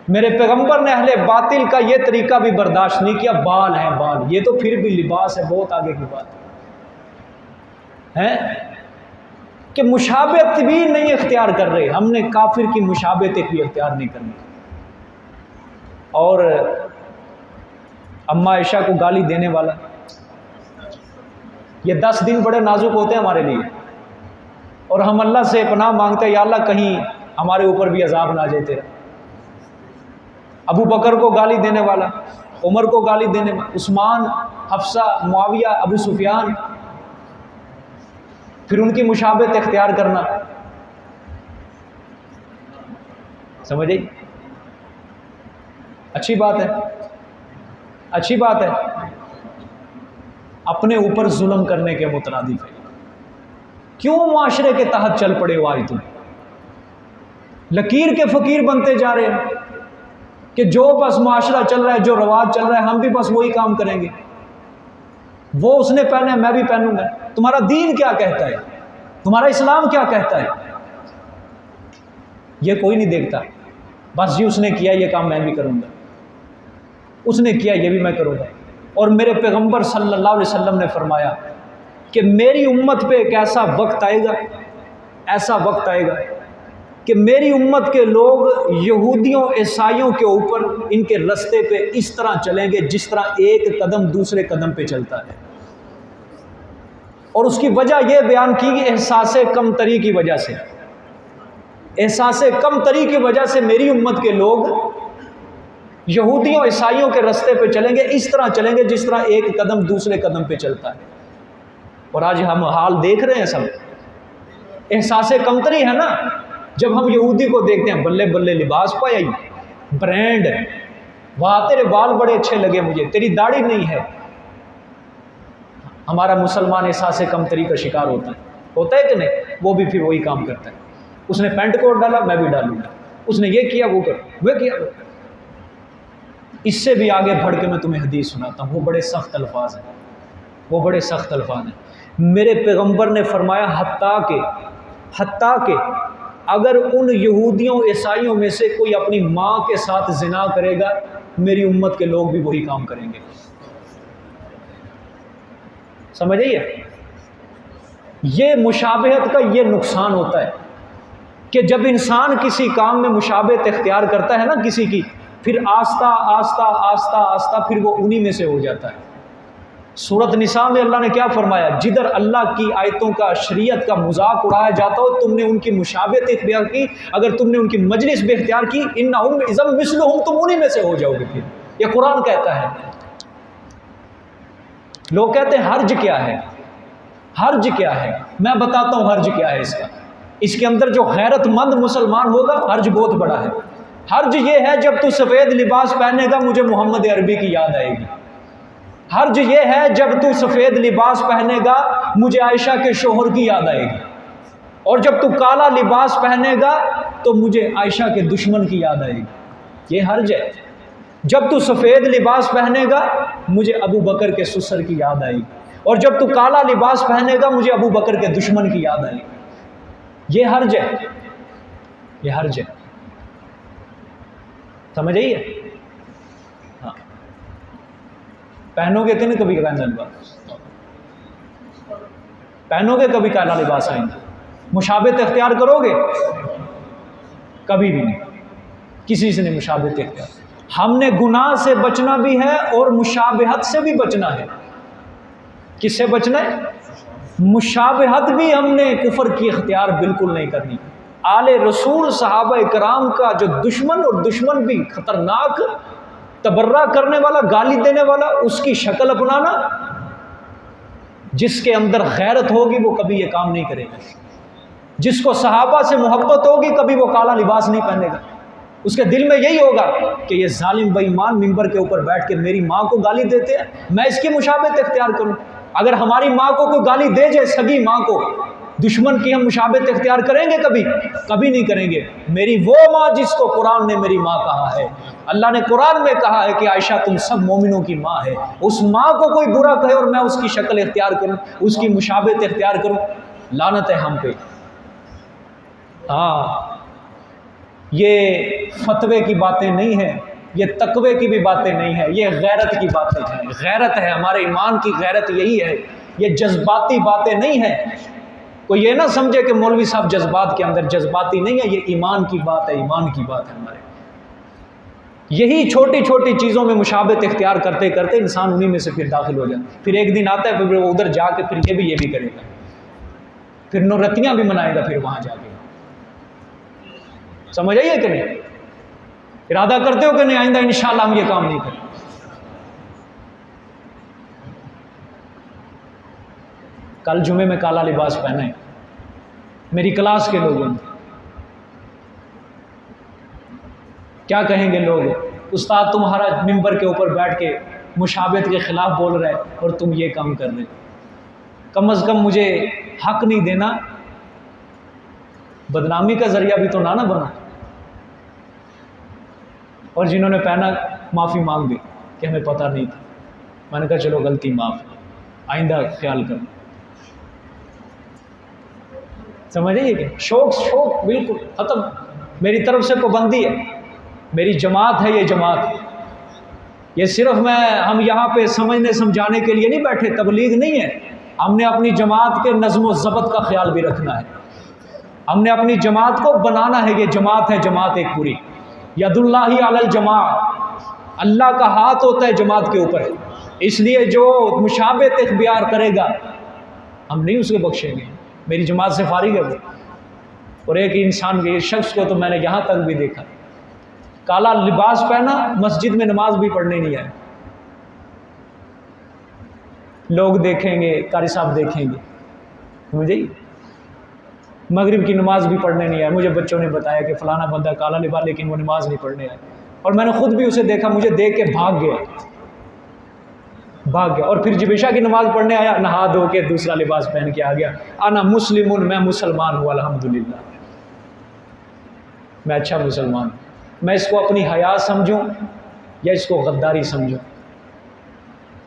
میرے پیغمبر نے اہل باطل کا یہ طریقہ بھی برداشت نہیں کیا. بال ہیں بال، یہ تو پھر بھی لباس ہے، بہت آگے کی بات ہے کہ مشابہت بھی نہیں اختیار کر رہے. ہم نے کافر کی مشابہت بھی اختیار نہیں کرنی. اور اما عائشہ کو گالی دینے والا، یہ 10 دن بڑے نازک ہوتے ہیں ہمارے لیے، اور ہم اللہ سے پناہ مانگتے ہیں یا اللہ کہیں ہمارے اوپر بھی عذاب نہ آ جائے تیرا. ابو بکر کو گالی دینے والا، عمر کو گالی دینے والا، عثمان، حفصہ، معاویہ، ابو سفیان، پھر ان کی مشابہت اختیار کرنا. سمجھ آئی؟ اچھی بات ہے، اچھی بات ہے. اپنے اوپر ظلم کرنے کے مترادف ہے. کیوں معاشرے کے تحت چل پڑے ہو آج تم؟ لکیر کے فقیر بنتے جا رہے ہیں کہ جو بس معاشرہ چل رہا ہے، جو رواج چل رہا ہے، ہم بھی بس وہی کام کریں گے. وہ اس نے پہنا ہے میں بھی پہنوں گا. تمہارا دین کیا کہتا ہے؟ تمہارا اسلام کیا کہتا ہے؟ یہ کوئی نہیں دیکھتا. بس جی اس نے کیا یہ کام میں بھی کروں گا، اس نے کیا یہ بھی میں کروں گا. اور میرے پیغمبر صلی اللہ علیہ وسلم نے فرمایا کہ میری امت پہ ایک ایسا وقت آئے گا، ایسا وقت آئے گا کہ میری امت کے لوگ یہودیوں عیسائیوں کے اوپر، ان کے رستے پہ اس طرح چلیں گے جس طرح ایک قدم دوسرے قدم پہ چلتا ہے. اور اس کی وجہ یہ بیان کی کہ احساس کمتری کی وجہ سے، احساس کمتری کی وجہ سے میری امت کے لوگ یہودیوں عیسائیوں کے راستے پہ چلیں گے، اس طرح چلیں گے جس طرح ایک قدم دوسرے قدم پہ چلتا ہے۔ اور آج ہم حال دیکھ رہے ہیں، سب احساس کمتری ہے نا، جب ہم یہودی کو دیکھتے ہیں، بلے بلے لباس پایا ہی، برانڈ، واہ تیرے بال بڑے اچھے لگے مجھے، تیری داڑھی نہیں ہے۔ ہمارا مسلمان احساس کمتری کا شکار ہوتا ہے کہ نہیں؟ وہ بھی پھر وہی کام کرتا ہے، اس نے پینٹ کوٹ ڈالا میں بھی ڈالوں گا، اس نے یہ کیا وہ کیا۔ اس سے بھی آگے بڑھ کے میں تمہیں حدیث سناتا ہوں، وہ بڑے سخت الفاظ ہیں، وہ بڑے سخت الفاظ ہیں۔ میرے پیغمبر نے فرمایا حتیٰ کہ اگر ان یہودیوں عیسائیوں میں سے کوئی اپنی ماں کے ساتھ زنا کرے گا، میری امت کے لوگ بھی وہی کام کریں گے۔ سمجھ آئیے؟ یہ مشابہت کا یہ نقصان ہوتا ہے کہ جب انسان کسی کام میں مشابہت اختیار کرتا ہے نا کسی کی، پھر آہستہ آہستہ آہستہ آہستہ پھر وہ انہی میں سے ہو جاتا ہے۔ سورۃ نساء میں اللہ نے کیا فرمایا؟ جدھر اللہ کی آیتوں کا، شریعت کا مذاق اڑایا جاتا ہو، تم نے ان کی مشابہت اختیار کی، اگر تم نے ان کی مجلس بھی اختیار کی، انہم اذا مثلہم، تم انہی میں سے ہو جاؤ گے۔ پھر یہ قرآن کہتا ہے۔ لوگ کہتے ہیں حرج کیا ہے؟ حرج کیا ہے؟ میں بتاتا ہوں حرج کیا ہے اس کا۔ اس کے اندر جو غیرت مند مسلمان ہوگا، حرج بہت بڑا ہے۔ حرج یہ ہے جب تو سفید لباس پہنے گا مجھے محمد عربی کی یاد آئے گی۔ حرج یہ ہے جب تو سفید لباس پہنے گا مجھے عائشہ کے شوہر کی یاد آئے گی، اور جب تو کالا لباس پہنے گا تو مجھے عائشہ کے دشمن کی یاد آئے گی۔ یہ حرج ہے۔ جب تو سفید لباس پہنے گا مجھے ابو بکر کے سسر کی یاد آئے گی، اور جب تو کالا لباس پہنے گا مجھے ابو بکر کے دشمن کی یاد آئے گی۔ یہ حرج ہے، یہ حرج ہے۔ سمجھ آئیے؟ ہاں، پہنو گے کہ نہیں کبھی کالا لباس؟ پہنو گے کبھی کالا لباس آئیں گے؟ مشابہت اختیار کرو گے؟ کبھی بھی نہیں، کسی سے نہیں مشابہت اختیار۔ ہم نے گناہ سے بچنا بھی ہے اور مشابہت سے بھی بچنا ہے۔ کس سے بچنا ہے؟ مشابہت بھی ہم نے کفر کی اختیار بالکل نہیں کرنی۔ آل رسول صحابہ کرام کا جو دشمن، اور دشمن بھی خطرناک، تبرہ کرنے والا، گالی دینے والا، اس کی شکل اپنانا، جس کے اندر غیرت ہوگی وہ کبھی یہ کام نہیں کرے گا۔ جس کو صحابہ سے محبت ہوگی کبھی وہ کالا لباس نہیں پہنے گا۔ اس کے دل میں یہی ہوگا کہ یہ ظالم بے ایمان ممبر کے اوپر بیٹھ کے میری ماں کو گالی دیتے ہیں، میں اس کی مشابہت اختیار کروں۔ اگر ہماری ماں کو کوئی گالی دے جائے، سگی ماں کو، دشمن کی ہم مشابہت اختیار کریں گے کبھی؟ کبھی نہیں کریں گے۔ میری وہ ماں جس کو قرآن نے میری ماں کہا ہے، اللہ نے قرآن میں کہا ہے کہ عائشہ تم سب مومنوں کی ماں ہے، اس ماں کو کوئی برا کہے اور میں اس کی شکل اختیار کروں، اس کی مشابہت اختیار کروں، لعنت ہے ہم پہ۔ ہاں، یہ فتوے کی باتیں نہیں ہیں، یہ تقوی کی بھی باتیں نہیں ہیں، یہ غیرت کی باتیں ہیں۔ غیرت ہے، ہمارے ایمان کی غیرت یہی ہے، یہ جذباتی باتیں نہیں ہیں۔ کوئی یہ نہ سمجھے کہ مولوی صاحب جذبات کے اندر، جذباتی نہیں ہے، یہ ایمان کی بات ہے، ایمان کی بات ہے ہمارے۔ یہی چھوٹی چھوٹی چیزوں میں مشابہت اختیار کرتے کرتے انسان انہی میں سے پھر داخل ہو جاتا ہے۔ پھر ایک دن آتا ہے پھر وہ ادھر جا کے پھر یہ بھی کرے گا، پھر نورتیاں بھی منائے گا پھر وہاں جا کے۔ سمجھ آئیے کہ نہیں؟ ارادہ کرتے ہو کہ نہیں آئندہ انشاءاللہ ہم یہ کام نہیں کریں؟ کل جمعے میں کالا لباس پہنا ہے، میری کلاس کے لوگوں نے کیا کہیں گے لوگ؟ استاد تمہارا ممبر کے اوپر بیٹھ کے مشابہت کے خلاف بول رہا ہے اور تم یہ کام کر رہے ہو۔ کم از کم مجھے حق نہیں دینا، بدنامی کا ذریعہ بھی تو نہ بنا۔ اور جنہوں نے پہنا معافی مانگ دی کہ ہمیں پتہ نہیں تھا۔ میں نے کہا چلو غلطی معاف، آئندہ خیال کرو۔ سمجھے کہ شوق بالکل ختم۔ میری طرف سے پابندی ہے، میری جماعت ہے، یہ جماعت ہے، یہ صرف ہم یہاں پہ سمجھنے سمجھانے کے لیے نہیں بیٹھے، تبلیغ نہیں ہے۔ ہم نے اپنی جماعت کے نظم و ضبط کا خیال بھی رکھنا ہے، ہم نے اپنی جماعت کو بنانا ہے۔ یہ جماعت ہے، جماعت ایک پوری، ید اللہ علی الجماع، اللہ کا ہاتھ ہوتا ہے جماعت کے اوپر، اس لیے جو مشابہت اختیار کرے گا ہم نہیں اس کو بخشیں گے۔ میری جماعت سے فارغ ہے وہ، اور ایک انسان کے شخص کو تو میں نے یہاں تک بھی دیکھا کالا لباس پہنا، مسجد میں نماز بھی پڑھنے نہیں آئے، لوگ دیکھیں گے، قاری صاحب دیکھیں گے، مجھے مغرب کی نماز بھی پڑھنے نہیں آئے۔ مجھے بچوں نے بتایا کہ فلانا بندہ کالا لباس لیکن وہ نماز نہیں پڑھنے آئے، اور میں نے خود بھی اسے دیکھا، مجھے دیکھ کے بھاگ گیا، اور پھر جب عشاء کی نماز پڑھنے آیا نہا دھو کے دوسرا لباس پہن کے آ گیا، انا مسلم، میں مسلمان ہوں الحمدللہ، میں اچھا مسلمان ہوں۔ میں اس کو اپنی حیا سمجھوں یا اس کو غداری سمجھوں؟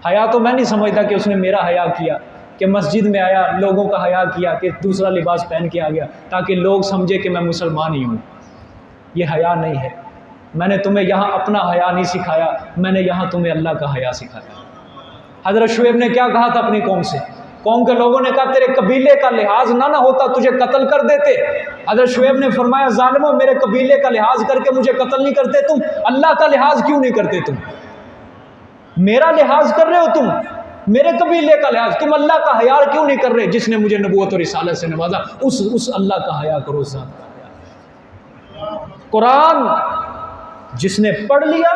حیا تو میں نہیں سمجھتا کہ اس نے میرا حیا کیا، کہ مسجد میں آیا لوگوں کا حیا کیا، کہ دوسرا لباس پہن کے آ گیا تاکہ لوگ سمجھے کہ میں مسلمان ہی ہوں۔ یہ حیا نہیں ہے۔ میں نے تمہیں یہاں اپنا حیا نہیں سکھایا، میں نے یہاں تمہیں اللہ کا حیا سکھایا۔ حضرت شعیب نے کیا کہا تھا اپنی قوم سے؟ قوم کے لوگوں نے کہا تیرے قبیلے کا لحاظ نہ ہوتا تجھے قتل کر دیتے۔ حضرت شعیب نے فرمایا ظالموں، میرے قبیلے کا لحاظ کر کے مجھے قتل نہیں کرتے تم، اللہ کا لحاظ کیوں نہیں کرتے تم؟ میرا لحاظ کر رہے ہو تم، میرے قبیلے کا لحاظ، تم اللہ کا حیا کیوں نہیں کر رہے؟ جس نے مجھے نبوت اور رسالت سے نوازا اس اللہ کا حیا کرو، اس ذات کا حیا۔ قرآن جس نے پڑھ لیا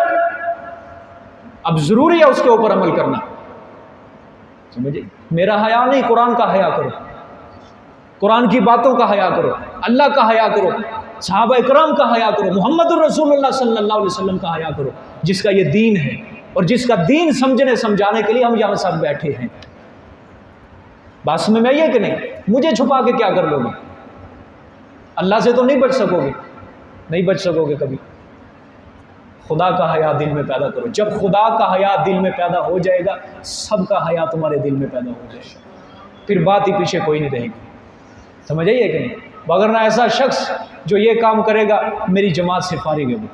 اب ضروری ہے اس کے اوپر عمل کرنا، سمجھے؟ میرا حیا نہیں، قرآن کا حیا کرو، قرآن کی باتوں کا حیا کرو، اللہ کا حیا کرو، صحابہ اکرام کا حیا کرو، محمد الرسول اللہ صلی اللہ علیہ وسلم کا حیا کرو، جس کا یہ دین ہے اور جس کا دین سمجھنے سمجھانے کے لیے ہم یہاں سب بیٹھے ہیں۔ بات سمجھ میں یہ کہ نہیں؟ مجھے چھپا کے کیا کر لو گے؟ اللہ سے تو نہیں بچ سکو گے، نہیں بچ سکو گے کبھی۔ خدا کا حیا دل میں پیدا کرو، جب خدا کا حیا دل میں پیدا ہو جائے گا سب کا حیا تمہارے دل میں پیدا ہو جائے گا، پھر بات ہی پیچھے کوئی نہیں رہے گی، سمجھ آئیے کہ نہیں؟ وگرنہ ایسا شخص جو یہ کام کرے گا میری جماعت سے فارغ ہے، وہ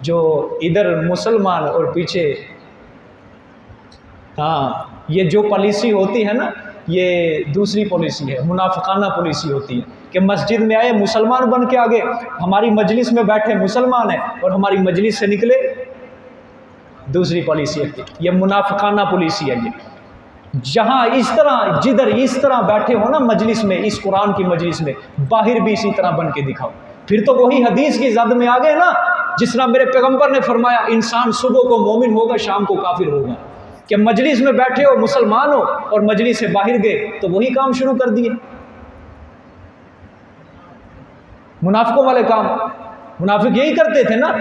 جو ادھر مسلمان اور پیچھے، ہاں یہ جو پالیسی ہوتی ہے نا، یہ دوسری پالیسی ہے، منافقانہ پالیسی ہوتی ہے کہ مسجد میں آئے مسلمان بن کے آگے، ہماری مجلس میں بیٹھے مسلمان ہیں اور ہماری مجلس سے نکلے دوسری پالیسی ہے۔ یہ منافقانہ پالیسی ہے۔ یہ جہاں اس طرح جدھر اس طرح بیٹھے ہو نا مجلس میں، اس قرآن کی مجلس میں، باہر بھی اسی طرح بن کے دکھاؤ، پھر تو وہی حدیث کی زد میں آگے نا، جس طرح میرے پیغمبر نے فرمایا انسان صبح کو مومن ہوگا شام کو کافر ہوگا، کہ مجلس میں بیٹھے ہو مسلمان ہو اور مجلس سے باہر گئے تو وہی کام شروع کر دیے، منافقوں والے کام۔ منافق یہی کرتے تھے نا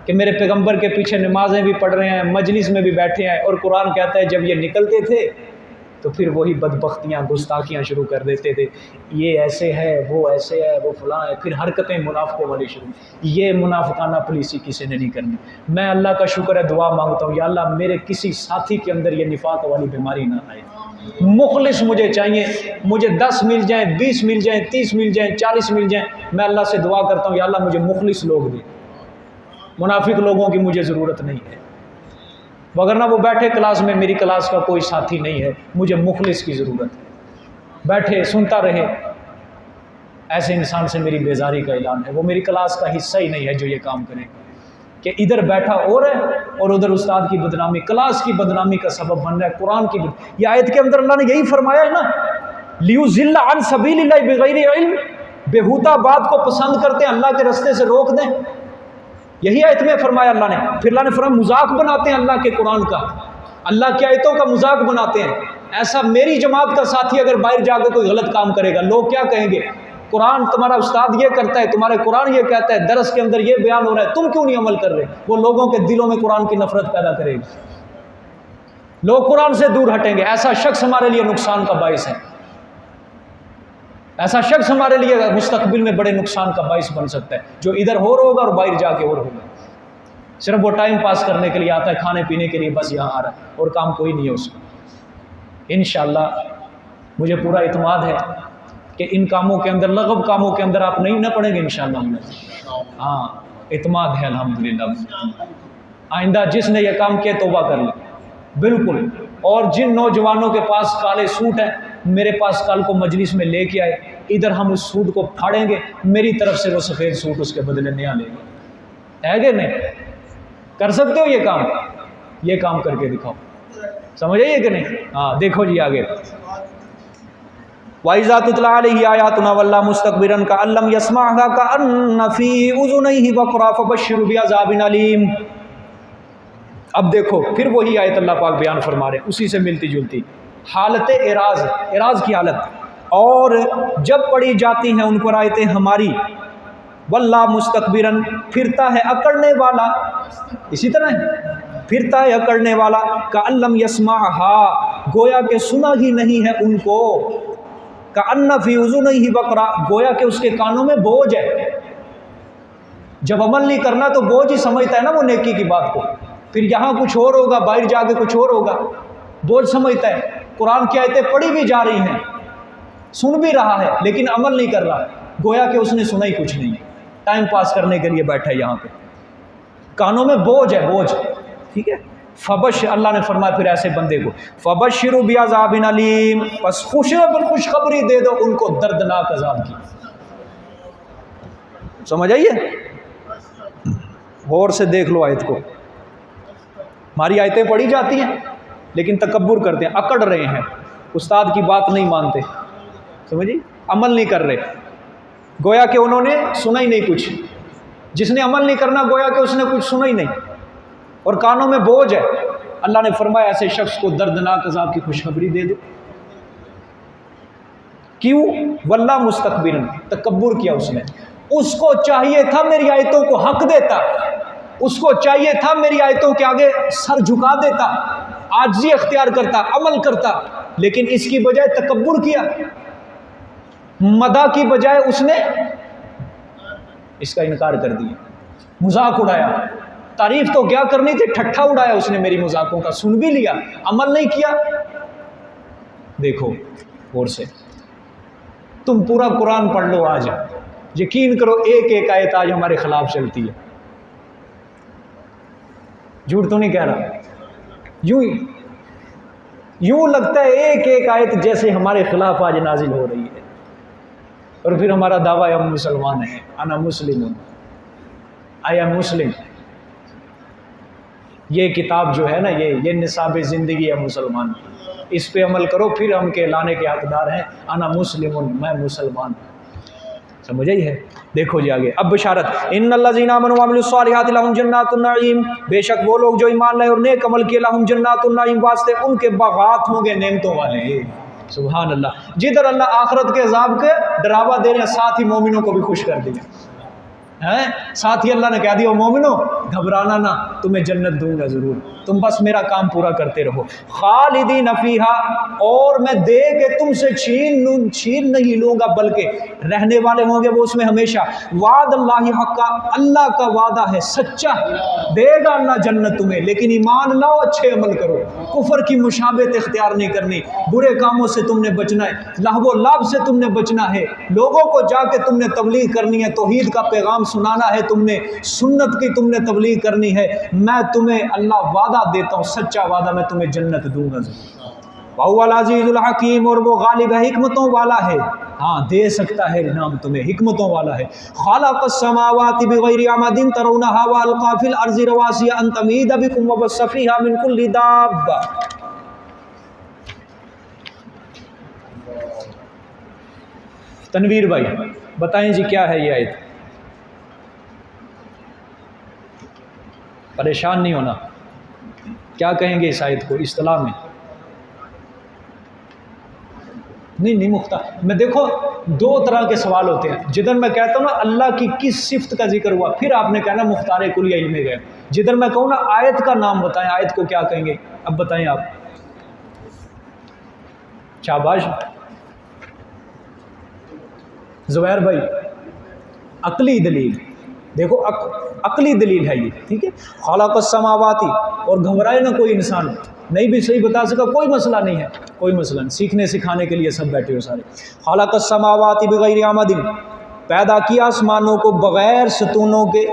کہ میرے پیغمبر کے پیچھے نمازیں بھی پڑھ رہے ہیں، مجلس میں بھی بیٹھے ہیں، اور قرآن کہتا ہے جب یہ نکلتے تھے تو پھر وہی بدبختیاں گستاخیاں شروع کر دیتے تھے، یہ ایسے ہے وہ ایسے ہے وہ فلاں ہے، پھر حرکتیں منافقوں والی شروع۔ یہ منافقانہ پالیسی کسی نے نہیں کرنی۔ میں اللہ کا شکر ہے دعا مانگتا ہوں یا اللہ میرے کسی ساتھی کے اندر یہ نفاق والی بیماری نہ آئے۔ مخلص مجھے چاہیے، مجھے 10 مل جائیں، 20 مل جائیں، 30 مل جائیں، 40 مل جائیں، میں اللہ سے دعا کرتا ہوں یا اللہ مجھے مخلص لوگ دے، منافق لوگوں کی مجھے ضرورت نہیں ہے، وگرنہ وہ بیٹھے کلاس میں، میری کلاس کا کوئی ساتھی نہیں ہے، مجھے مخلص کی ضرورت ہے، بیٹھے سنتا رہے، ایسے انسان سے میری بیزاری کا اعلان ہے، وہ میری کلاس کا حصہ ہی نہیں ہے جو یہ کام کرے کہ ادھر بیٹھا اور ہے اور ادھر استاد کی بدنامی، کلاس کی بدنامی کا سبب بن رہا ہے، قرآن کی یہ آیت کے اندر اللہ نے یہی فرمایا ہے نا، لیُضِلَّ عَنْ سَبِیلِ اللَّهِ بِغَیْرِ عِلْمٍ، بےہودہ بات کو پسند کرتے ہیں، اللہ کے راستے سے روک دیں، یہی آیت میں فرمایا اللہ نے۔ پھر اللہ نے فرمایا مذاق بناتے ہیں اللہ کے قرآن کا، اللہ کی آیتوں کا مذاق بناتے ہیں۔ ایسا میری جماعت کا ساتھی اگر باہر جا کے کوئی غلط کام کرے گا لوگ کیا کہیں گے؟ قرآن تمہارا استاد یہ کرتا ہے، تمہارے قرآن یہ کہتا ہے، درس کے اندر یہ بیان ہو رہا ہے، تم کیوں نہیں عمل کر رہے؟ وہ لوگوں کے دلوں میں قرآن کی نفرت پیدا کرے گا، لوگ قرآن سے دور ہٹیں گے۔ ایسا شخص ہمارے لیے نقصان کا باعث ہے، ایسا شخص ہمارے لیے مستقبل میں بڑے نقصان کا باعث بن سکتا ہے، جو ادھر اور ہوگا اور باہر جا کے اور ہوگا، صرف وہ ٹائم پاس کرنے کے لیے آتا ہے، کھانے پینے کے لیے بس یہاں آ رہا ہے اور کام کوئی نہیں ہے اس کا۔ انشاءاللہ مجھے پورا اعتماد ہے کہ ان کاموں کے اندر، لغو کاموں کے اندر آپ نہیں نہ پڑیں گے انشاءاللہ۔ ہاں اعتماد ہے الحمدللہ۔ آئندہ جس نے یہ کام کیا توبہ کر لے بالکل، اور جن نوجوانوں کے پاس کالے سوٹ ہیں میرے پاس کل کو مجلس میں لے کے آئے، ادھر ہم اس سوٹ کو پھاڑیں گے، میری طرف سے وہ سفید سوٹ اس کے بدلے نیا لے گے، ہے کہ نہیں؟ کر سکتے ہو یہ کام؟ یہ کام کر کے دکھاؤ، سمجھ آئیے کہ نہیں؟ ہاں دیکھو جی آگے، وَإِذَا تُتْلَىٰ عَلَيْهِ آيَاتُنَا وَلَّىٰ مُسْتَكْبِرًا كَأَن لَّمْ يَسْمَعْهَا كَأَنَّ فِي أُذُنَيْهِ وَقْرًا فَبَشِّرْهُ بِعَذَابٍ أَلِيمٍ۔ اب دیکھو پھر وہی آیت اللہ پاک بیان فرما رہے ہیں، اسی سے ملتی جلتی حالت اعراض کی حالت، اور جب پڑھی جاتی ہیں ان پر آیتیں ہماری، واللہ مستکبرن پھرتا ہے اکڑنے والا، اسی طرح ہے پھرتا ہے اکڑنے والا، کأن لم یسمعھا گویا کہ سنا ہی نہیں ہے ان کو، کأن فی اذنیہ وقرا گویا کہ اس کے کانوں میں بوجھ ہے۔ جب عمل نہیں کرنا تو بوجھ ہی سمجھتا ہے نا وہ نیکی کی بات کو، پھر یہاں کچھ اور ہوگا، باہر جا کے کچھ اور ہوگا، بوجھ سمجھتا ہے۔ قرآن کی آیتیں پڑھی بھی جا رہی ہیں، سن بھی رہا ہے لیکن عمل نہیں کر رہا، گویا کہ اس نے سنا ہی کچھ نہیں، ٹائم پاس کرنے کے لیے بیٹھا ہے یہاں پہ، کانوں میں بوجھ ہے، بوجھ، ٹھیک ہے۔ فبش اللہ نے فرمایا پھر ایسے بندے کو فبشروا بعذاب علیم، بس خوشخبری دے دو ان کو دردناک عذاب کی۔ سمجھ آئیے؟ غور سے دیکھ لو آیت کو، ہماری آیتیں پڑھی جاتی ہیں لیکن تکبر کرتے ہیں، اکڑ رہے ہیں، استاد کی بات نہیں مانتے، سمجھیے، عمل نہیں کر رہے، گویا کہ انہوں نے سنا ہی نہیں کچھ۔ جس نے عمل نہیں کرنا گویا کہ اس نے کچھ سنا ہی نہیں، اور کانوں میں بوجھ ہے۔ اللہ نے فرمایا ایسے شخص کو دردناک عذاب کی خوشخبری دے دو۔ کیوں؟ واللہ مستکبرن، تکبر کیا اس نے، اس کو چاہیے تھا میری آیتوں کو حق دیتا، اس کو چاہیے تھا میری آیتوں کے آگے سر جھکا دیتا، عاجزی اختیار کرتا، عمل کرتا، لیکن اس کی بجائے تکبر کیا، مدح کی بجائے اس نے اس کا انکار کر دیا، مذاق اڑایا۔ تعریف تو کیا کرنی تھی، ٹھٹھا اڑایا اس نے میری مذاقوں کا، سن بھی لیا، عمل نہیں کیا۔ دیکھو غور سے، تم پورا قرآن پڑھ لو آج، یقین کرو ایک ایک آیت آج ہمارے خلاف چلتی ہے، جھوٹ تو نہیں کہہ رہا، یوں لگتا ہے ایک ایک آیت جیسے ہمارے خلاف آج نازل ہو رہی ہے، اور پھر ہمارا دعویٰ ہم مسلمان ہیں، انا مسلم، آئی ایم مسلم۔ یہ کتاب جو ہے نا، یہ نصاب زندگی ہے مسلمان کی، اس پہ عمل کرو پھر ہم کہلانے کے حقدار ہیں، انا مسلم، میں مسلمان۔ سمجھ آئی ہے؟ دیکھو جی آگے، اب بشارت، ان الذین آمنوا وعملوا الصالحات لہم جنات النعیم، بے شک وہ لوگ جو ایمان لائے اور نیک عمل کیے، لہم جنات النعیم، واسطے ان کے باغات ہوں گے نعمتوں والے۔ سبحان اللہ، جدھر اللہ آخرت کے عذاب کے ڈراوا دے رہے ہیں، ساتھ ہی مومنوں کو بھی خوش کر دیا ہے، ساتھ ہی اللہ نے کہہ دیا مومنو گھبرانا نہ، تمہیں جنت دوں گا ضرور، تم بس میرا کام پورا کرتے رہو۔ خالدین فیہا، اور میں دے کے تم سے چھین نہیں لوں گا، بلکہ رہنے والے ہوں گے وہ اس میں ہمیشہ۔ وعد اللہ حقا، اللہ کا وعدہ ہے سچا، دے گا اللہ جنت تمہیں، لیکن ایمان لاؤ، اچھے عمل کرو، کفر کی مشابہت اختیار نہیں کرنی، برے کاموں سے تم نے بچنا ہے، لہو و لعب سے تم نے بچنا ہے، لوگوں کو جا کے تم نے تبلیغ کرنی ہے، توحید کا پیغام سنانا ہے، تم نے سنت کی تم نے تبلیغ کرنی ہے، میں تمہیں اللہ وعدہ دیتا ہوں، سچا وعدہ، میں تمہیں جنت دوں گا ضرور۔ وَهُوَ الْعَزِيزُ الْحَكِيمُ، اور وہ غالب ہے، حکمتوں والا ہے، ہاں دے سکتا ہے انعام تمہیں، حکمتوں والا ہے۔ خَلَقَ السَّمَاوَاتِ بِغَيْرِ عَمَدٍ تَرَوْنَهَا وَأَلْقَىٰ فِي الْأَرْضِ رَوَاسِيَ أَن تَمِيدَ بِكُمْ وَبَثَّ فِيهَا مِن كُلِّ دَابَّةٍ۔ تنویر بھائی بتائیں جی کیا ہے یہ آیت؟ پریشان نہیں ہونا، کیا کہیں گے اس آیت کو اصطلاح میں؟ نہیں مختار میں، دیکھو دو طرح کے سوال ہوتے ہیں، جدھر میں کہتا ہوں نا اللہ کی کس صفت کا ذکر ہوا، پھر آپ نے کہنا مختار کلی علم میں گئے، جدھر میں کہوں نا آیت کا نام بتائیں، آیت کو کیا کہیں گے، اب بتائیں آپ۔ شاباش زبیر بھائی، عقلی دلیل، دیکھو عقلی دلیل ہے یہ، ٹھیک ہے۔ خلق السماواتی، اور گھبرائے نہ کوئی انسان، نہیں بھی صحیح بتا سکا کوئی مسئلہ نہیں ہے، کوئی مسئلہ نہیں، سیکھنے سکھانے کے لیے سب بیٹھے ہو سارے۔ خلق السماوات بغیر عمد، پیدا کیا آسمانوں کو بغیر ستونوں کے،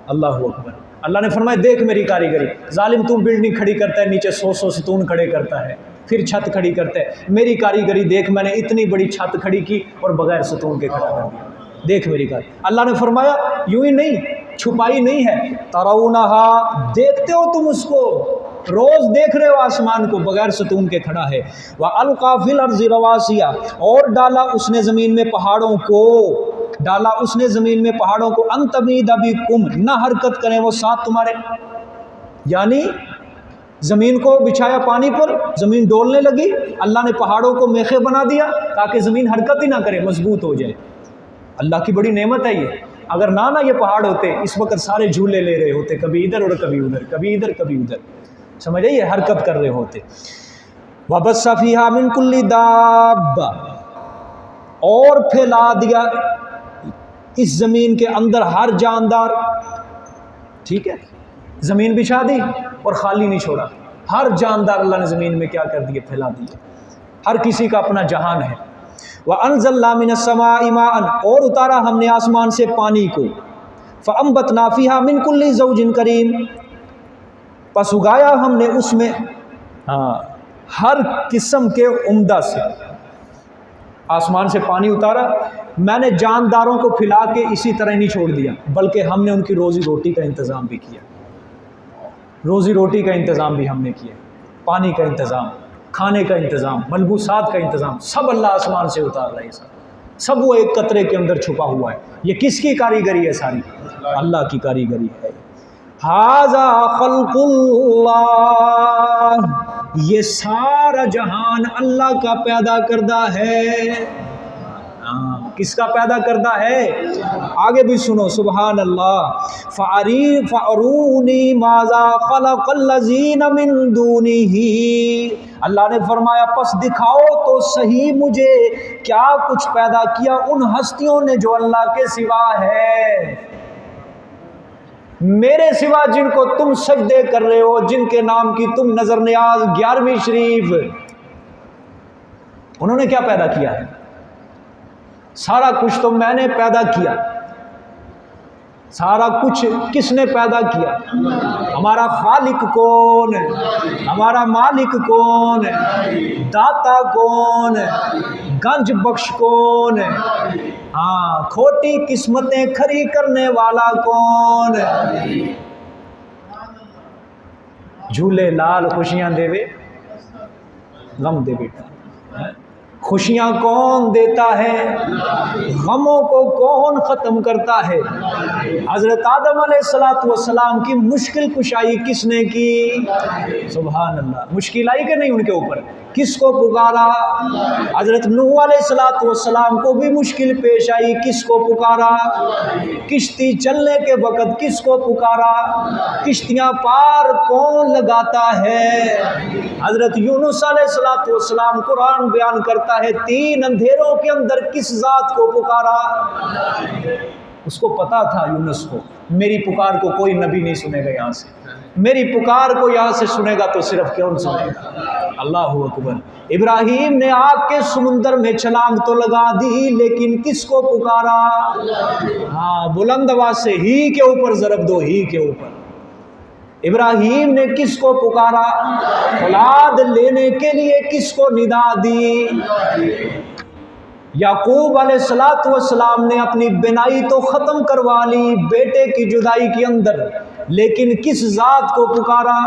اللہ اکبر۔ اللہ نے فرمایا دیکھ میری کاریگری، ظالم تو بلڈنگ کھڑی کرتا ہے، نیچے 100 ستون کھڑے کرتا ہے، پھر چھت کھڑی کرتا ہے، میری کاریگری دیکھ، میں نے اتنی بڑی چھت کھڑی کی اور بغیر ستون کے کھڑا کر دیا، دیکھ میری کاری۔ اللہ نے فرمایا یوں ہی نہیں، چھپائی نہیں ہے، ترونہا، دیکھتے ہو تم اس کو، روز دیکھ رہے ہو آسمان کو بغیر ستون کے کھڑا ہے. وَأَلْقَى فِي الْأَرْضِ رَوَاسِيَ، اور ڈالا اس نے زمین میں پہاڑوں کو، ڈالا اس نے زمین میں پہاڑوں کو، أَن تَمِيدَ بِكُمْ، نہ حرکت کریں وہ ساتھ تمہارے. یعنی زمین کو بچھایا پانی پر، زمین ڈولنے لگی، اللہ نے پہاڑوں کو میخے بنا دیا تاکہ زمین حرکت ہی نہ کرے، مضبوط ہو جائے. اللہ کی بڑی نعمت ہے یہ. اگر نہ یہ پہاڑ ہوتے اس وقت سارے جھولے لے رہے ہوتے، کبھی ادھر اور کبھی ادھر، کبھی ادھر کبھی ادھر، سمجھ آئیے، حرکت کر رہے ہوتے. وَبَثَّ فِيهَا مِن كُلِّ دَابَّةٍ، اور پھیلا دیا اس زمین کے اندر ہر جاندار. ٹھیک ہے، زمین بچھا دی اور خالی نہیں چھوڑا، ہر جاندار اللہ نے زمین میں کیا کر دیے، پھیلا دیے. ہر کسی کا اپنا جہان ہے. وَأَنزَلْنَا مِنَ السَّمَاءِ مَاءً، اور اتارا ہم نے آسمان سے پانی کو. فَأَنبَتْنَا فِيهَا مِن كُلِّ زَوْجٍ كَرِيمٍ، پس اگایا ہم نے اس میں ہر قسم کے عمدہ سے. آسمان سے پانی اتارا، میں نے جانداروں کو پھلا کے اسی طرح نہیں چھوڑ دیا، بلکہ ہم نے ان کی روزی روٹی کا انتظام بھی کیا. روزی روٹی کا انتظام بھی ہم نے کیا، پانی کا انتظام، کھانے کا انتظام، ملبوسات کا انتظام، سب اللہ آسمان سے اتار رہا ہے. سب وہ ایک قطرے کے اندر چھپا ہوا ہے. یہ کس کی کاریگری ہے؟ ساری اللہ کی کاریگری ہے. ھذا خلق اللہ، یہ سارا جہان اللہ کا پیدا کردہ ہے. کس کا پیدا کردہ ہے؟ آگے بھی سنو، سبحان اللہ. فَأَرُونِي مَاذَا خَلَقَ الَّذِينَ مِن دُونِهِ، اللہ نے فرمایا پس دکھاؤ تو صحیح مجھے کیا کچھ پیدا کیا ان ہستیوں نے جو اللہ کے سوا ہے، میرے سوا جن کو تم سجدے کر رہے ہو، جن کے نام کی تم نظر نیاز. 11ویں شریف، انہوں نے کیا پیدا کیا ہے؟ سارا کچھ تو میں نے پیدا کیا. سارا کچھ کس نے پیدا کیا؟ ہمارا خالق کون ہے؟ ہمارا مالک کون ہے؟ داتا کون ہے؟ گنج بخش کون ہے؟ کھوٹی قسمتیں کھری کرنے والا کون ہے؟ جھولے لال خوشیاں دے وے غم دے بیٹا. خوشیاں کون دیتا ہے؟ غموں کو کون ختم کرتا ہے؟ حضرت آدم علیہ السلام کی مشکل کشائی کس نے کی؟ سبحان اللہ. مشکل آئی کہ نہیں ان کے اوپر؟ کس کو پکارا؟ حضرت نوح علیہ السلام کو بھی مشکل پیش آئی، کس کو پکارا؟ کشتی چلنے کے وقت کس کو پکارا؟ کشتیاں پار کون لگاتا ہے؟ حضرت یونس علیہ السلام قرآن بیان کرتا ہے 3 اندھیروں کے اندر کس ذات کو پکارا؟ اس کو پتا تھا یونس کو، میری پکار کو کوئی نبی نہیں سنے گا یہاں سے، میری پکار کو یہاں سے سنے گا تو صرف کون سنے گا؟ اللہ اکبر. ابراہیم نے آگ کے سمندر میں چھلانگ تو لگا دی، لیکن کس کو پکارا؟ بلند آواز سے، ہی کے اوپر ضرب دو، ہی کے اوپر. ابراہیم نے کس کو پکارا؟ اولاد لینے کے لیے کس کو ندا دی؟ یعقوب علیہ السلام نے اپنی بینائی تو ختم کروا لی بیٹے کی جدائی کے اندر، لیکن کس ذات کو پکارا؟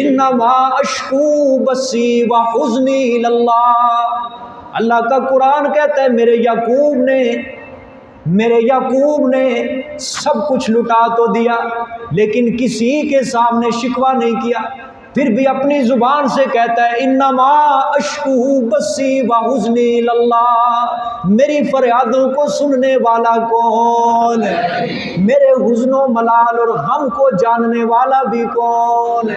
انما اشکو بثی وحزنی الی اللہ. اللہ کا قرآن کہتا ہے میرے یعقوب نے سب کچھ لٹا تو دیا، لیکن کسی کے سامنے شکوہ نہیں کیا. پھر بھی اپنی زبان سے کہتا ہے انما اشکو بثی وحزنی الی اللہ، میری فریادوں کو سننے والا کون ہے؟ میرے حزن و ملال اور غم کو جاننے والا بھی کون ہے؟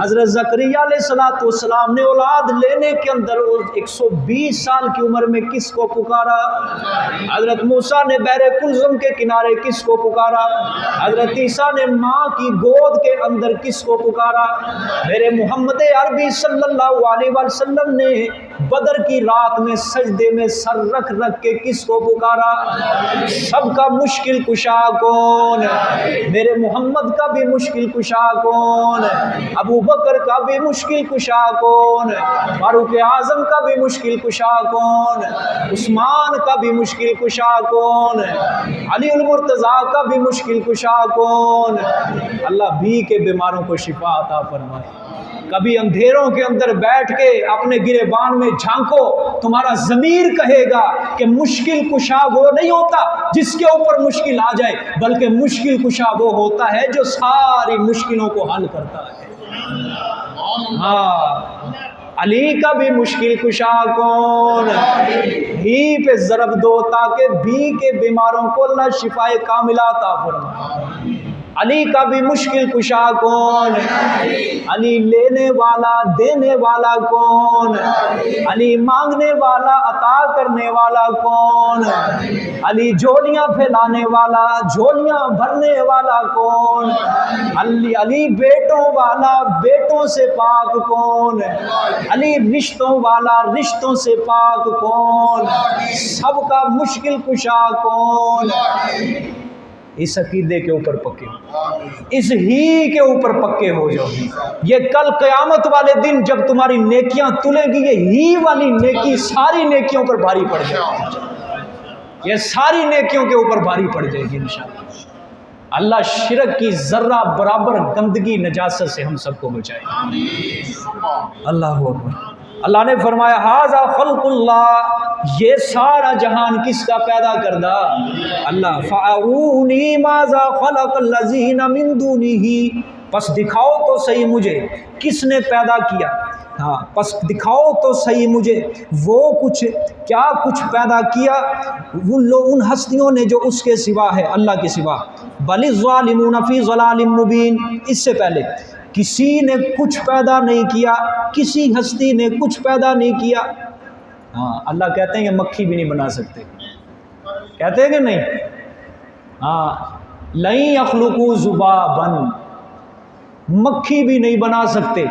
حضرت زکریا علیہ السلام نے اولاد لینے کے اندر 120 سال کی عمر میں کس کو پکارا؟ حضرت موسیٰ نے بحر کلزم کے کنارے کس کو پکارا؟ حضرت عیسیٰ نے ماں کی گود کے اندر کس کو پکارا؟ میرے محمد عربی صلی اللہ علیہ وسلم نے بدر کی رات میں سجدے میں سر رکھ کے کس کو پکارا؟ سب کا مشکل کشا کون کون؟ میرے محمد کا بھی مشکل کشا کون؟ ابو بکر کا بھی مشکل کشا کون؟ فاروق اعظم کا بھی مشکل کشا کون؟ عثمان کا بھی مشکل کشا کون؟ علی المرتضیٰ کا بھی مشکل کشا کون؟ اللہ بھی کے بیماروں کو شفا عطا فرمائے۔ کبھی اندھیروں کے اندر بیٹھ کے اپنے گریبان میں جھانکو، تمہارا ضمیر کہے گا کہ مشکل کشا وہ نہیں ہوتا جس کے اوپر مشکل آ جائے، بلکہ مشکل کشا وہ ہوتا ہے جو ساری مشکلوں کو حل کرتا ہے۔ ہاں، علی کا بھی مشکل کشا کون؟ بھی پہ ضرب دو تاکہ بھی کے بیماروں کو اللہ شفائے کاملہ عطا فرمائے۔ علی کا بھی مشکل کشا کون؟ علی لینے والا دینے والا کون؟ علی مانگنے والا عطا کرنے والا کون؟ علی جھولیاں پھیلانے والا جھولیاں بھرنے والا کون؟ علی بیٹوں والا بیٹوں سے پاک کون؟ علی رشتوں والا رشتوں سے پاک کون؟ سب کا مشکل کشا کون؟ اس عقیدے کے اوپر پکے ہو، اس ہی کے اوپر پکے ہو جاؤ۔ یہ کل قیامت والے دن جب تمہاری نیکیاں تلیں گی، یہ ہی والی نیکی ساری نیکیوں پر بھاری پڑ جائے گی، یہ ساری نیکیوں کے اوپر بھاری پڑ جائے گی انشاءاللہ۔ اللہ شرک کی ذرہ برابر گندگی نجاست سے ہم سب کو بچائے۔ اللہ اکبر۔ اللہ نے فرمایا ھذا خلق اللہ، یہ سارا جہان کس کا پیدا کردہ؟ اللہ۔ فارونی ماذا خلق الذین من دونہ، پس دکھاؤ تو صحیح مجھے کس نے پیدا کیا، ہاں پس دکھاؤ تو صحیح مجھے وہ کچھ کیا کچھ پیدا کیا ان ہستیوں نے جو اس کے سوا ہے، اللہ کے سوا۔ بل الظالمون فی ضلال مبین، اس سے پہلے کسی نے کچھ پیدا نہیں کیا، کسی ہستی نے کچھ پیدا نہیں کیا۔ ہاں اللہ کہتے ہیں کہ مکھی بھی نہیں بنا سکتے، کہتے ہیں کہ نہیں؟ ہاں لن یخلقوا ذبابا، مکھی بھی نہیں بنا سکتے۔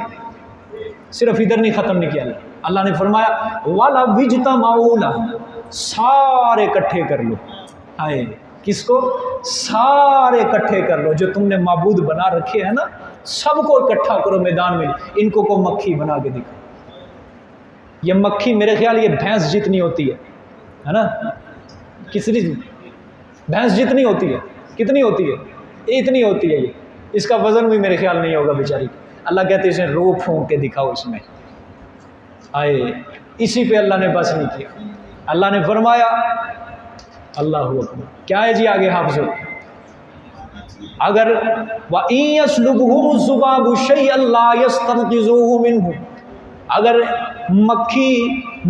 صرف ادھر نہیں ختم نہیں کیا، اللہ نے فرمایا والا وجتمعوا لہ، سارے اکٹھے کر لو۔ آئے کس کو؟ سارے اکٹھے کر لو، جو تم نے معبود بنا رکھے ہیں نا، سب کو اکٹھا کرو میدان میں، ان کو مکھی بنا کے دکھا۔ یہ مکھی میرے خیال یہ بھینس جتنی ہوتی ہے نا، کسی بھینس جتنی ہوتی ہے، کتنی ہوتی ہے؟ اتنی ہوتی ہے یہ، اس کا وزن بھی میرے خیال نہیں ہوگا بیچاری۔ اللہ کہتے ہیں اسے روح پھونک کے دکھاؤ اس میں۔ آئے اسی پہ اللہ نے بس نہیں کیا، اللہ نے فرمایا اللہ اکبر، کیا ہے جی آگے حافظو؟ اگر وَإِن يَسْلُبْهُمُ الذُّبَابُ شَيْئًا لَّا يَسْتَنقِذُوهُ مِنْهُ، اگر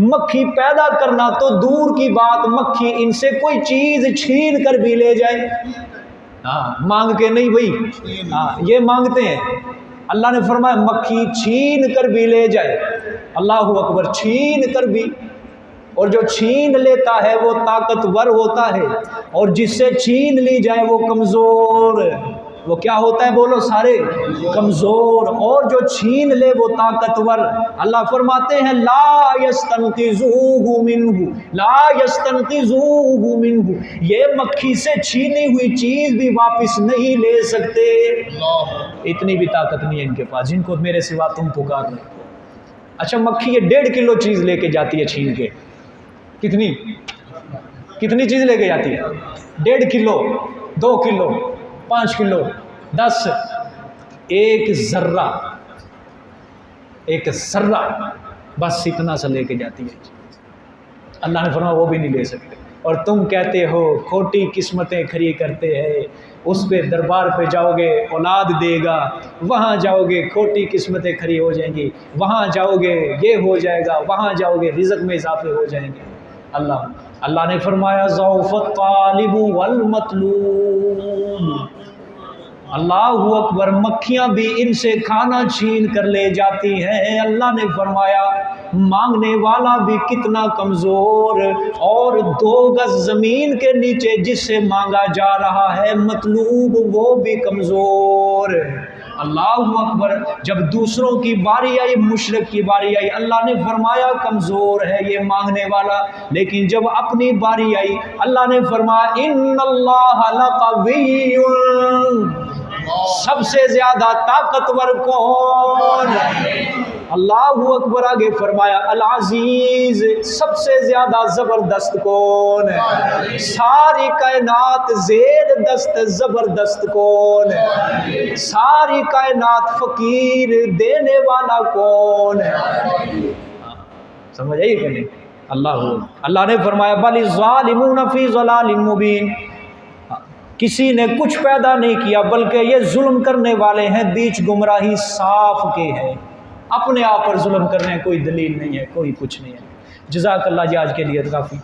مکھی پیدا کرنا تو دور کی بات، مکھی ان سے کوئی چیز چھین کر بھی لے جائے، ہاں مانگ کے نہیں بھائی، ہاں یہ مانگتے ہیں، اللہ نے فرمایا مکھی چھین کر بھی لے جائے، اللہ اکبر، چھین کر بھی، اور جو چھین لیتا ہے وہ طاقتور ہوتا ہے، اور جس سے چھین لی جائے وہ کمزور، وہ کیا ہوتا ہے بولو سارے؟ کمزور، اور جو چھین لے وہ طاقتور۔ اللہ فرماتے ہیں لا یستنقذوہ منہ، لا یستنقذوہ منہ، یہ مکھی سے چھینی ہوئی چیز بھی واپس نہیں لے سکتے، اتنی بھی طاقت نہیں ہے ان کے پاس جن کو میرے سوا تم پکار رہے ہو۔ اچھا مکھی یہ 1.5 کلو چیز لے کے جاتی ہے چھین کے، کتنی چیز لے کے جاتی ہے؟ 1.5 کلو، 2 کلو، 5 کلو، 10، ایک ذرہ بس اتنا سا لے کے جاتی ہے۔ اللہ نے فرمایا وہ بھی نہیں لے سکتے، اور تم کہتے ہو کھوٹی قسمتیں کھڑی کرتے ہیں، اس پہ دربار پہ جاؤ گے اولاد دے گا، وہاں جاؤ گے کھوٹی قسمتیں کھڑی ہو جائیں گی، وہاں جاؤ گے یہ ہو جائے گا، وہاں جاؤ گے رزق میں اضافے ہو جائیں گے۔ اللہ نے فرمایا ضعف الطالب والمطلوب، اللہ اکبر، مکھیاں بھی ان سے کھانا چھین کر لے جاتی ہیں۔ اللہ نے فرمایا مانگنے والا بھی کتنا کمزور، اور 2 گز زمین کے نیچے جس سے مانگا جا رہا ہے مطلوب وہ بھی کمزور۔ اللہ اکبر. جب دوسروں کی باری آئی، مشرک کی باری آئی، اللہ نے فرمایا کمزور ہے یہ مانگنے والا. لیکن جب اپنی باری آئی اللہ نے فرمایا ان اللہ لقوی، سب سے زیادہ طاقتور کون؟ اللہ اکبر. آگے فرمایا العزیز، سب سے زیادہ زبردست کون ہے؟ ساری کائنات زیر دست زبردست کون ہے؟ ساری کائنات فقیر دینے والا کون ہے؟ سمجھ آئی کہ نہیں؟ اللہ نے فرمایا بل الظالمون فی ضلال مبین، کسی نے کچھ پیدا نہیں کیا بلکہ یہ ظلم کرنے والے ہیں بیچ گمراہی صاف کے ہیں. اپنے آپ پر ظلم کرنے کوئی دلیل نہیں ہے، کوئی کچھ نہیں ہے. جزاک اللہ جی، آج کے لیے کافی.